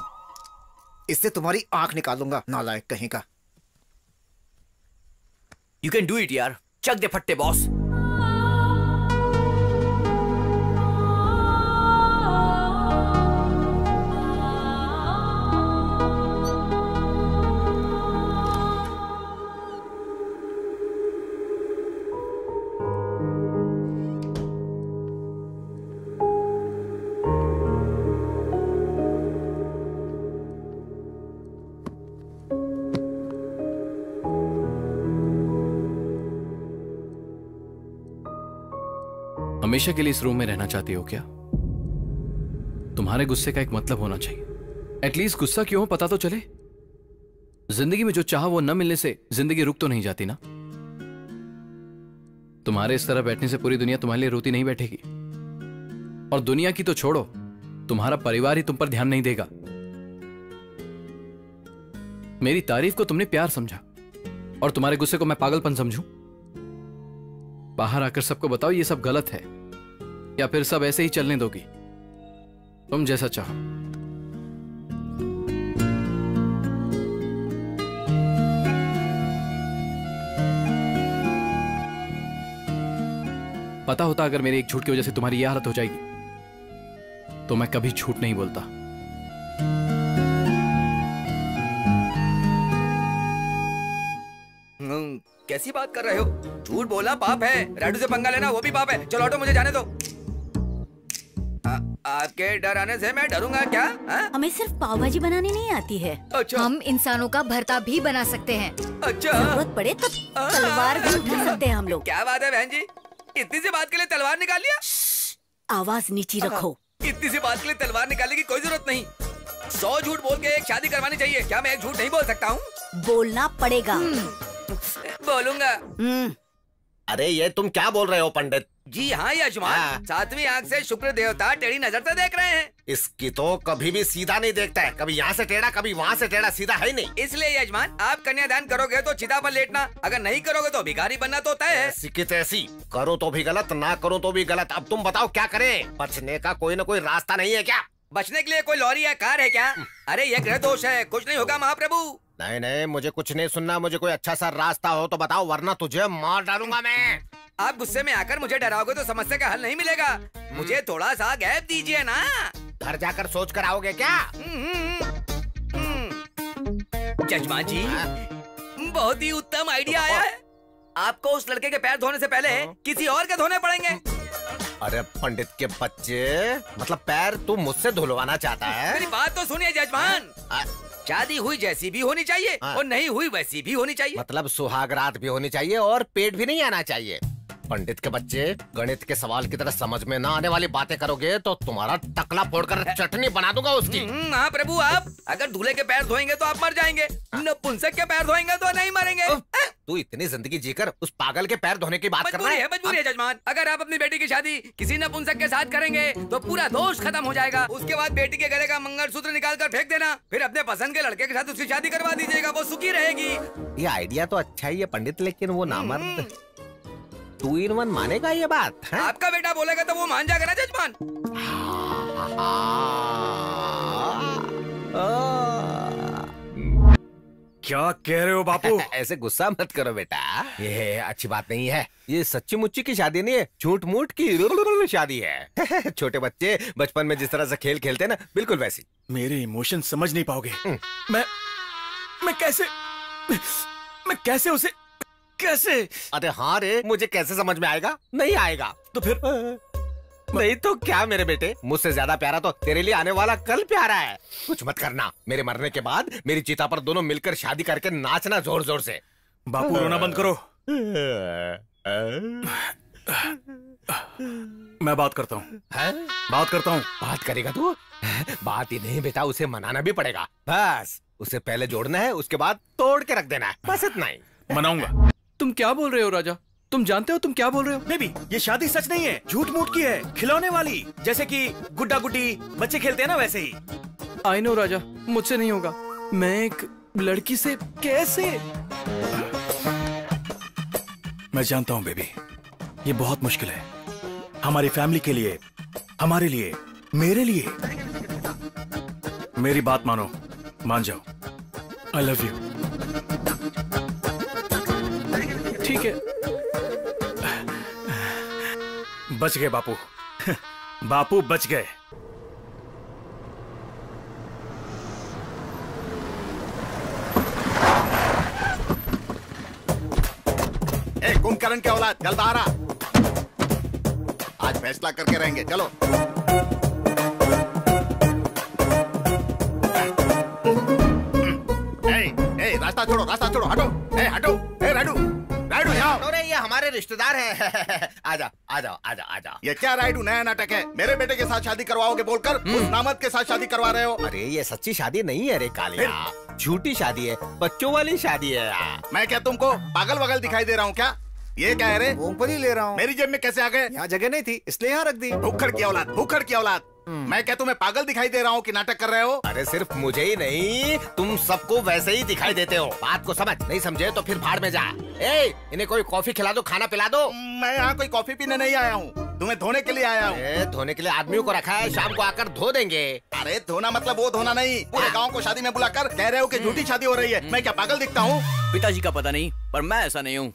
इससे तुम्हारी आंख निकालूंगा, नालायक कहीं का। यू कैन डू इट यार, चक दे फट्टे बॉस। हमेशा के लिए इस रूम में रहना चाहती हो क्या? तुम्हारे गुस्से का एक मतलब होना चाहिए। एटलीस्ट गुस्सा क्यों हो पता तो चले। जिंदगी में जो चाहा वो न मिलने से जिंदगी रुक तो नहीं जाती ना। तुम्हारे इस तरह बैठने से पूरी दुनिया तुम्हारे लिए रोती नहीं बैठेगी। और दुनिया की तो छोड़ो, तुम्हारा परिवार ही तुम पर ध्यान नहीं देगा। मेरी तारीफ को तुमने प्यार समझा और तुम्हारे गुस्से को मैं पागलपन समझूं? बाहर आकर सबको बताओ ये सब गलत है, या फिर सब ऐसे ही चलने दोगी? तुम जैसा चाहो। पता होता अगर मेरे एक झूठ की वजह से तुम्हारी यह हालत हो जाएगी तो मैं कभी झूठ नहीं बोलता। कैसी बात कर रहे हो? झूठ बोला पाप है, राइडू से पंगा लेना वो भी पाप है। चलो ऑटो, मुझे जाने दो। आपके डर आने से मैं डरूंगा क्या? हमें सिर्फ पाव भाजी बनानी नहीं आती है। अच्छा। हम इंसानों का भरता भी बना सकते हैं। अच्छा। जरूरत पड़े तो तलवार भी उठा सकते हैं हम लोग। क्या बात है बहन जी, इतनी सी बात के लिए तलवार निकाल लिया? आवाज नीची रखो। इतनी सी बात के लिए तलवार निकालने की कोई जरूरत नहीं। 100 झूठ बोल के एक शादी करवानी चाहिए। क्या मैं एक झूठ नहीं बोल सकता हूँ? बोलना पड़ेगा। बोलूंगा। अरे ये तुम क्या बोल रहे हो पंडित? जी हाँ यजमान, 7वीं आंख से शुक्र देवता टेढ़ी नजर से देख रहे हैं। इसकी तो कभी भी सीधा नहीं देखता है, कभी यहाँ से टेढ़ा कभी वहाँ से टेढ़ा, सीधा है ही नहीं। इसलिए यजमान, आप कन्यादान करोगे तो चिता पर लेटना, अगर नहीं करोगे तो भिखारी बनना तो तय है। ऐसी की तैसी, करो तो भी गलत, ना करो तो भी गलत। अब तुम बताओ क्या करें? बचने का कोई न कोई रास्ता नहीं है क्या? बचने के लिए कोई लॉरी या कार है क्या? अरे ये ग्रह दोष है, कुछ नहीं होगा महाप्रभु। नहीं नहीं, मुझे कुछ नहीं सुनना। मुझे कोई अच्छा सा रास्ता हो तो बताओ, वरना तुझे मार डालूंगा मैं। आप गुस्से में आकर मुझे डराओगे तो समस्या का हल नहीं मिलेगा। मुझे थोड़ा सा गैप दीजिए ना। घर जाकर सोच कर आओगे क्या? जजमान जी, बहुत ही उत्तम आइडिया आया है। आपको उस लड़के के पैर धोने से पहले किसी और के धोने पड़ेंगे। अरे पंडित के बच्चे, मतलब पैर तू मुझसे धुलवाना चाहता है? मेरी बात तो सुनिए जजमान। शादी हुई जैसी भी होनी चाहिए और नहीं हुई वैसी भी होनी चाहिए। मतलब सुहाग रात भी होनी चाहिए और पेट भी नहीं आना चाहिए। पंडित के बच्चे, गणित के सवाल की तरह समझ में ना आने वाली बातें करोगे तो तुम्हारा टकला फोड़कर चटनी बना दूंगा उसकी। हाँ प्रभु, आप अगर दूल्हे के पैर धोएंगे तो आप मर जाएंगे, नपुंसक के पैर धोएंगे तो नहीं मरेंगे। तू इतनी जिंदगी जीकर उस पागल के पैर धोने की बात कर रहा है? मजबूरी है जजमान। अगर आप अपनी बेटी की शादी किसी नपुंसक के साथ करेंगे तो पूरा दोष खत्म हो जाएगा। उसके बाद बेटी के गले का मंगलसूत्र निकाल कर फेंक देना, फिर अपने पसंद के लड़के के साथ उसकी शादी करवा दीजिएगा, वो सुखी रहेगी। ये आइडिया तो अच्छा ही है पंडित, लेकिन वो नामर्द 2 in 1 मानेगा ये बात है? आपका बेटा बोलेगा तो वो मान जाएगा ना जजमान। क्या कह रहे हो बापू? ऐसे गुस्सा मत करो बेटा, ये अच्छी बात नहीं है। ये सच्ची मुच्ची की शादी नहीं है, झूठ मूठ की शादी है। छोटे बच्चे बचपन में जिस तरह से खेल खेलते हैं ना, बिल्कुल वैसी। मेरे इमोशन समझ नहीं पाओगे। मैं कैसे उसे कैसे? अरे हाँ रे, मुझे कैसे समझ में आएगा? नहीं आएगा तो फिर नहीं तो क्या मेरे बेटे, मुझसे ज्यादा प्यारा तो तेरे लिए आने वाला कल प्यारा है। कुछ मत करना, मेरे मरने के बाद मेरी चिता पर दोनों मिलकर शादी करके नाचना जोर जोर से। बापू रोना बंद करो। मैं बात करता हूँ। बात करेगा तू? बात ही नहीं बेटा, उसे मनाना भी पड़ेगा। बस उसे पहले जोड़ना है, उसके बाद तोड़ के रख देना है, बस इतना ही। मनाऊंगा। तुम क्या बोल रहे हो राजा? तुम जानते हो तुम क्या बोल रहे हो? बेबी, ये शादी सच नहीं है, झूठ मूठ की है, खिलौने वाली, जैसे कि गुड्डा गुड्डी बच्चे खेलते हैं ना वैसे ही। आई नो राजा, मुझसे नहीं होगा। मैं एक लड़की से कैसे? मैं जानता हूँ बेबी, ये बहुत मुश्किल है, हमारी फैमिली के लिए, हमारे लिए, मेरे लिए। मेरी बात मानो, मान जाओ। I love you. ठीक है। बच गए बापू। बापू बच गए। कुंभकर्ण के औलाद, चल बाहर आ। आज फैसला करके रहेंगे, चलो। रास्ता छोड़ो, हटो। हटो। राइडू, यहाँ हमारे रिश्तेदार हैं। आजा आजा आजा आजा। ये क्या राइडू नया नाटक है? मेरे बेटे के साथ शादी करवाओगे बोलकर उस नामद के साथ शादी करवा रहे हो। अरे ये सच्ची शादी नहीं है रे कालिया, झूठी शादी है, बच्चों वाली शादी है यार। मैं क्या तुमको पागल वगल दिखाई दे रहा हूँ क्या? ये क्या है रे? मूंगफली ले रहा हूँ। मेरी जेब में कैसे आ गए? यहाँ जगह नहीं थी इसलिए यहाँ रख दी। भूखड़ की औलाद, भूखड़ की औलाद। मैं क्या तुम्हें पागल दिखाई दे रहा हूँ कि नाटक कर रहे हो? अरे सिर्फ मुझे ही नहीं, तुम सबको वैसे ही दिखाई देते हो। बात को समझ, नहीं समझे तो फिर भाड़ में जा। ए, इन्हें कोई कॉफी खिला दो, खाना पिला दो। मैं यहाँ कोई कॉफी पीने नहीं आया हूँ, तुम्हें धोने के लिए आया हूँ। धोने के लिए आदमियों को रखा है, शाम को आकर धो देंगे। अरे धोना मतलब वो धोना नहीं, पूरे गाँव को शादी में बुलाकर कह रहे हो कि झूठी शादी हो रही है। मैं क्या पागल दिखता हूँ? पिताजी का पता नहीं, पर मैं ऐसा नहीं हूँ।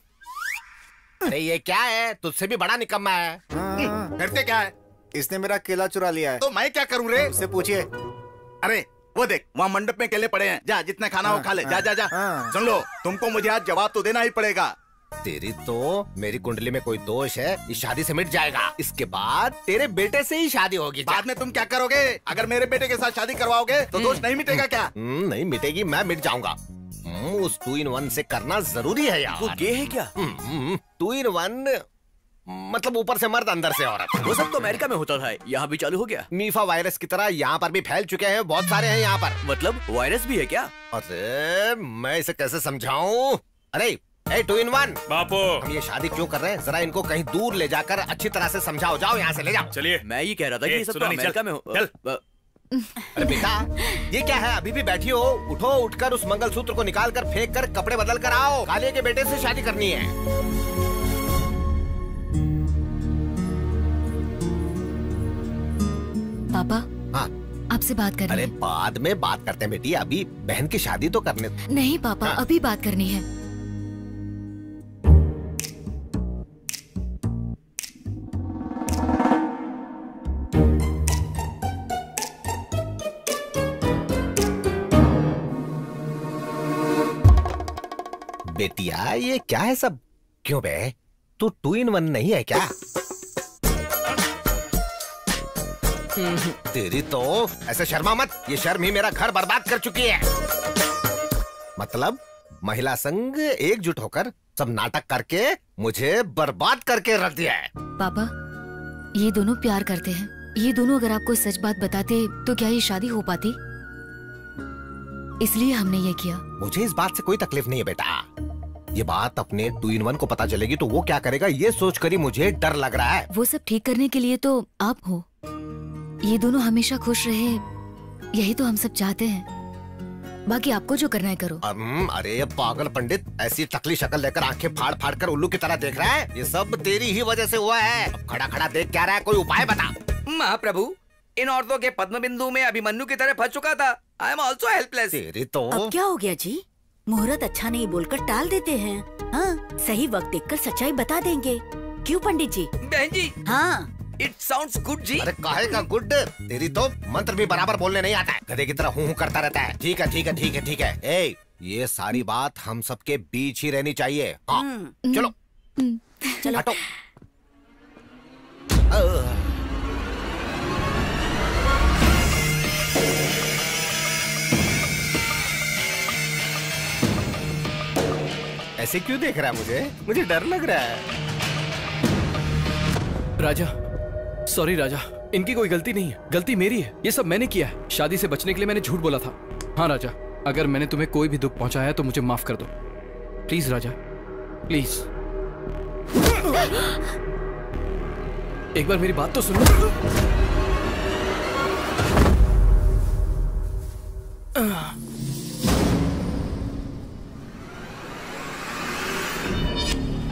अरे ये क्या है, तुझसे भी बड़ा निकम्मा है। करते क्या है? इसने मेरा केला चुरा लिया है। तो मैं क्या करूँ रे? उससे पूछिए। अरे वो देख, वहाँ मंडप में केले पड़े हैं, जा जितना खाना हो खा ले। जा जा जा। सुन लो, तुमको मुझे आज जवाब तो देना ही पड़ेगा। तेरी तो मेरी कुंडली में कोई दोष है, इस शादी से मिट जाएगा। इसके बाद तेरे बेटे से ही शादी होगी। बाद में तुम क्या करोगे? अगर मेरे बेटे के साथ शादी करवाओगे तो दोष नहीं मिटेगा क्या? नहीं मिटेगी, मैं मिट जाऊंगा। उस 2 in 1 से करना जरूरी है यार। वो गे है क्या? 2 in 1 मतलब ऊपर से मर्द अंदर से औरत। वो सब तो अमेरिका में होता था, यहाँ भी चालू हो गया। मीफा वायरस की तरह यहाँ पर भी फैल चुके हैं, बहुत सारे हैं यहाँ पर। मतलब वायरस भी है क्या? अरे मैं इसे कैसे समझाऊं? अरे 2 in 1 बापू, हम ये शादी क्यों कर रहे हैं? जरा इनको कहीं दूर ले जाकर अच्छी तरह से समझाओ। जाओ यहाँ से, ले जाओ। चलिए, मैं ये कह रहा था कि ये सब तो अमेरिका में हो। अरे बेटा, ये क्या है? अभी भी बैठी हो? उठो, उठकर उस मंगलसूत्र को निकाल कर फेंक कर कपड़े बदल कर आओ। कालिया के बेटे से शादी करनी है। पापा, हाँ आपसे बात करनी अरे है। बाद में बात करते हैं बेटी, अभी बहन की शादी तो करने दो। नहीं पापा, हाँ। अभी बात करनी है। बेटिया ये क्या है सब? क्यों बे, तू 2 in 1 नहीं है क्या? तेरी तो ऐसे शर्मा मत, ये शर्म ही मेरा घर बर्बाद कर चुकी है। मतलब महिला संघ एकजुट होकर सब नाटक करके मुझे बर्बाद करके रख दिया है। पापा, ये दोनों प्यार करते हैं। ये दोनों अगर आपको सच बात बताते तो क्या ये शादी हो पाती? इसलिए हमने ये किया। मुझे इस बात से कोई तकलीफ नहीं है बेटा। ये बात अपने 2 in 1 को पता चलेगी तो वो क्या करेगा, ये सोच कर ही मुझे डर लग रहा है। वो सब ठीक करने के लिए तो आप हो। ये दोनों हमेशा खुश रहे, यही तो हम सब चाहते हैं। बाकी आपको जो करना है करो। अरे पागल पंडित, ऐसी टकली शक्ल लेकर आंखें फाड़ फाड़ कर उल्लू की तरह देख रहा है? ये सब तेरी ही वजह से हुआ है। अब खड़ा खड़ा देख क्या रहा है, कोई उपाय बता। महाप्रभु, इन औरतों के पद्म बिंदु में अभिमन्यु की तरह फंस चुका था। I am also helpless. तेरी तो अब क्या हो गया जी? मुहूर्त अच्छा नहीं बोलकर टाल देते हैं। हाँ, सही वक्त देखकर सच्चाई बता देंगे। क्यों पंडित जी? बहन जी, हाँ इट साउंड्स गुड जी। अरे काहे का गुड? तेरी तो मंत्र भी बराबर बोलने नहीं आता है, गधे की तरह हूँ करता रहता है। ठीक है ठीक है ठीक है ठीक है। ए, ये सारी बात हम सबके बीच ही रहनी चाहिए। हाँ चलो चलो हटो। ऐसे क्यों देख रहा है? मुझे डर लग रहा है। राजा, सॉरी राजा, इनकी कोई गलती नहीं है, गलती मेरी है। ये सब मैंने किया है। शादी से बचने के लिए मैंने झूठ बोला था। हाँ राजा, अगर मैंने तुम्हें कोई भी दुख पहुंचाया तो मुझे माफ कर दो। Please Raja, please. एक बार मेरी बात तो सुनो।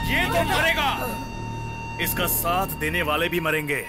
ये तो मरेगा, इसका साथ देने वाले भी मरेंगे।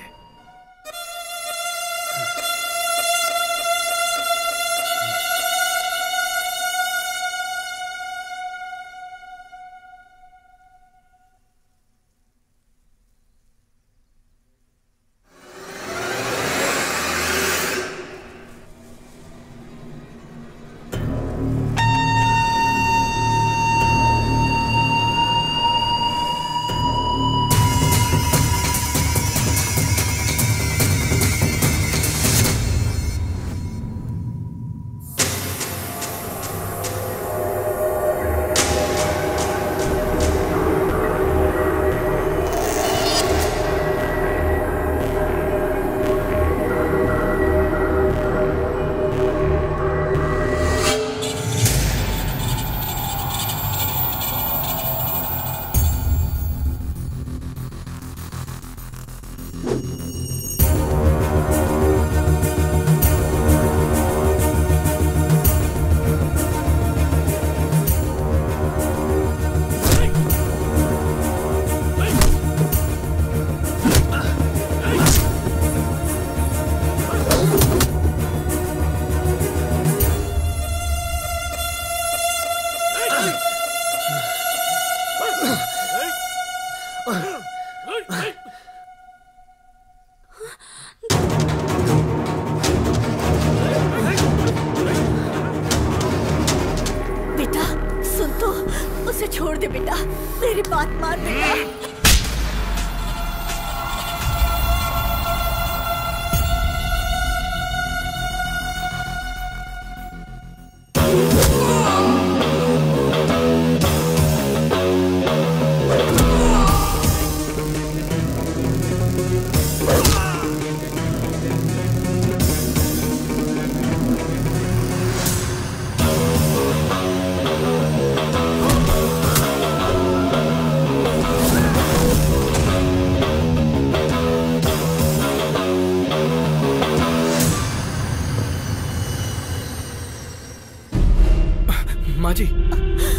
उसे छोड़ दे बेटा, मेरी बात मान बेटा।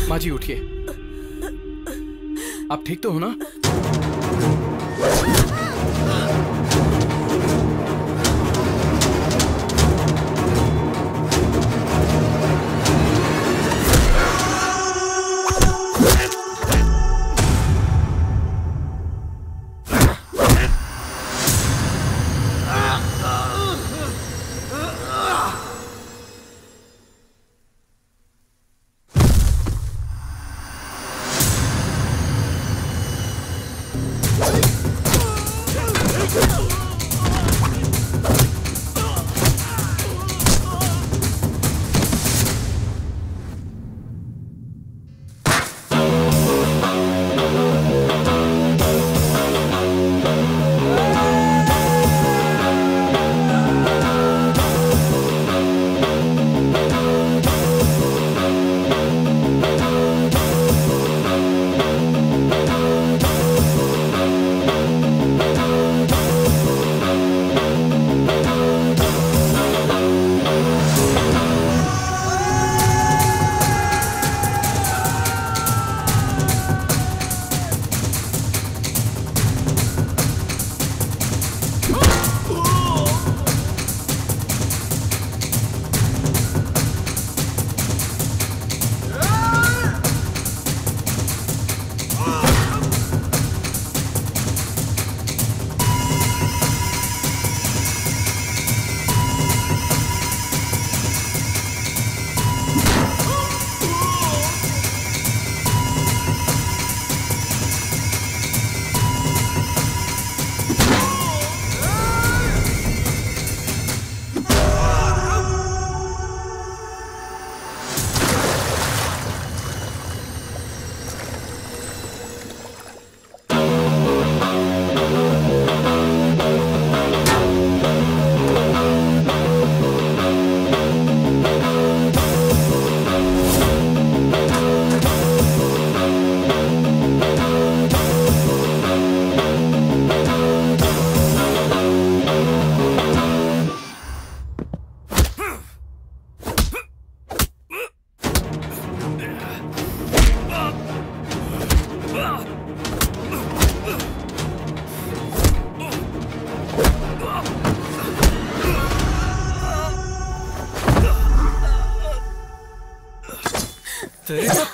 माँ जी उठिए, आप ठीक तो हो ना?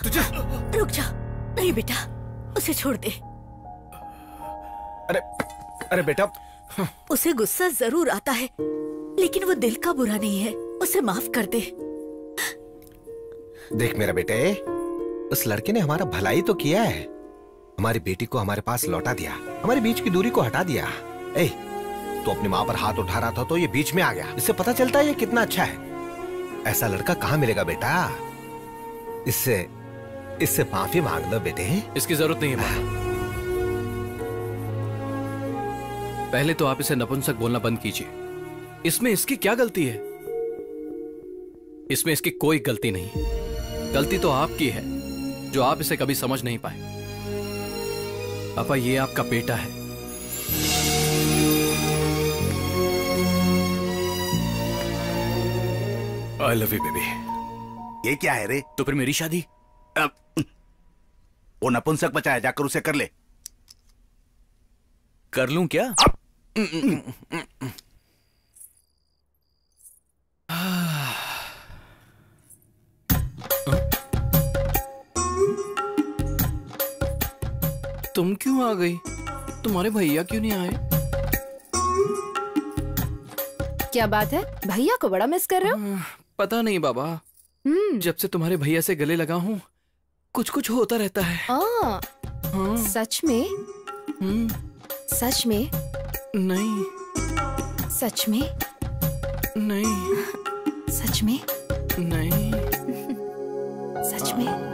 तुझे रुक जा, नहीं बेटा, उसे छोड़ दे। अरे बेटा, उसे गुस्सा जरूर आता है, लेकिन वो दिल का बुरा नहीं है, उसे माफ कर दे। देख मेरा बेटे, उस लड़के ने हमारा भलाई तो किया है, हमारी बेटी को हमारे पास लौटा दिया, हमारे बीच की दूरी को हटा दिया। तो अपनी माँ पर हाथ उठा रहा था तो ये बीच में आ गया, इससे पता चलता है ये कितना अच्छा है। ऐसा लड़का कहाँ मिलेगा बेटा? इससे माफी मांग लो बेटे। इसकी जरूरत नहीं है माँ। पहले तो आप इसे नपुंसक बोलना बंद कीजिए। इसमें इसकी क्या गलती है? इसमें इसकी कोई गलती नहीं, गलती तो आपकी है जो आप इसे कभी समझ नहीं पाए। पापा, ये आपका बेटा है। I love you baby. ये क्या है रे? तो फिर मेरी शादी? वो नपुंसक बचा है, जाकर उसे कर ले। कर लूं क्या? तुम क्यों आ गई? तुम्हारे भैया क्यों नहीं आए? क्या बात है, भैया को बड़ा मिस कर रहे हो? पता नहीं बाबा, जब से तुम्हारे भैया से गले लगा हूं कुछ कुछ होता रहता है। हाँ। सच में? सच में? नहीं। सच में? नहीं। सच में? नहीं। सच में?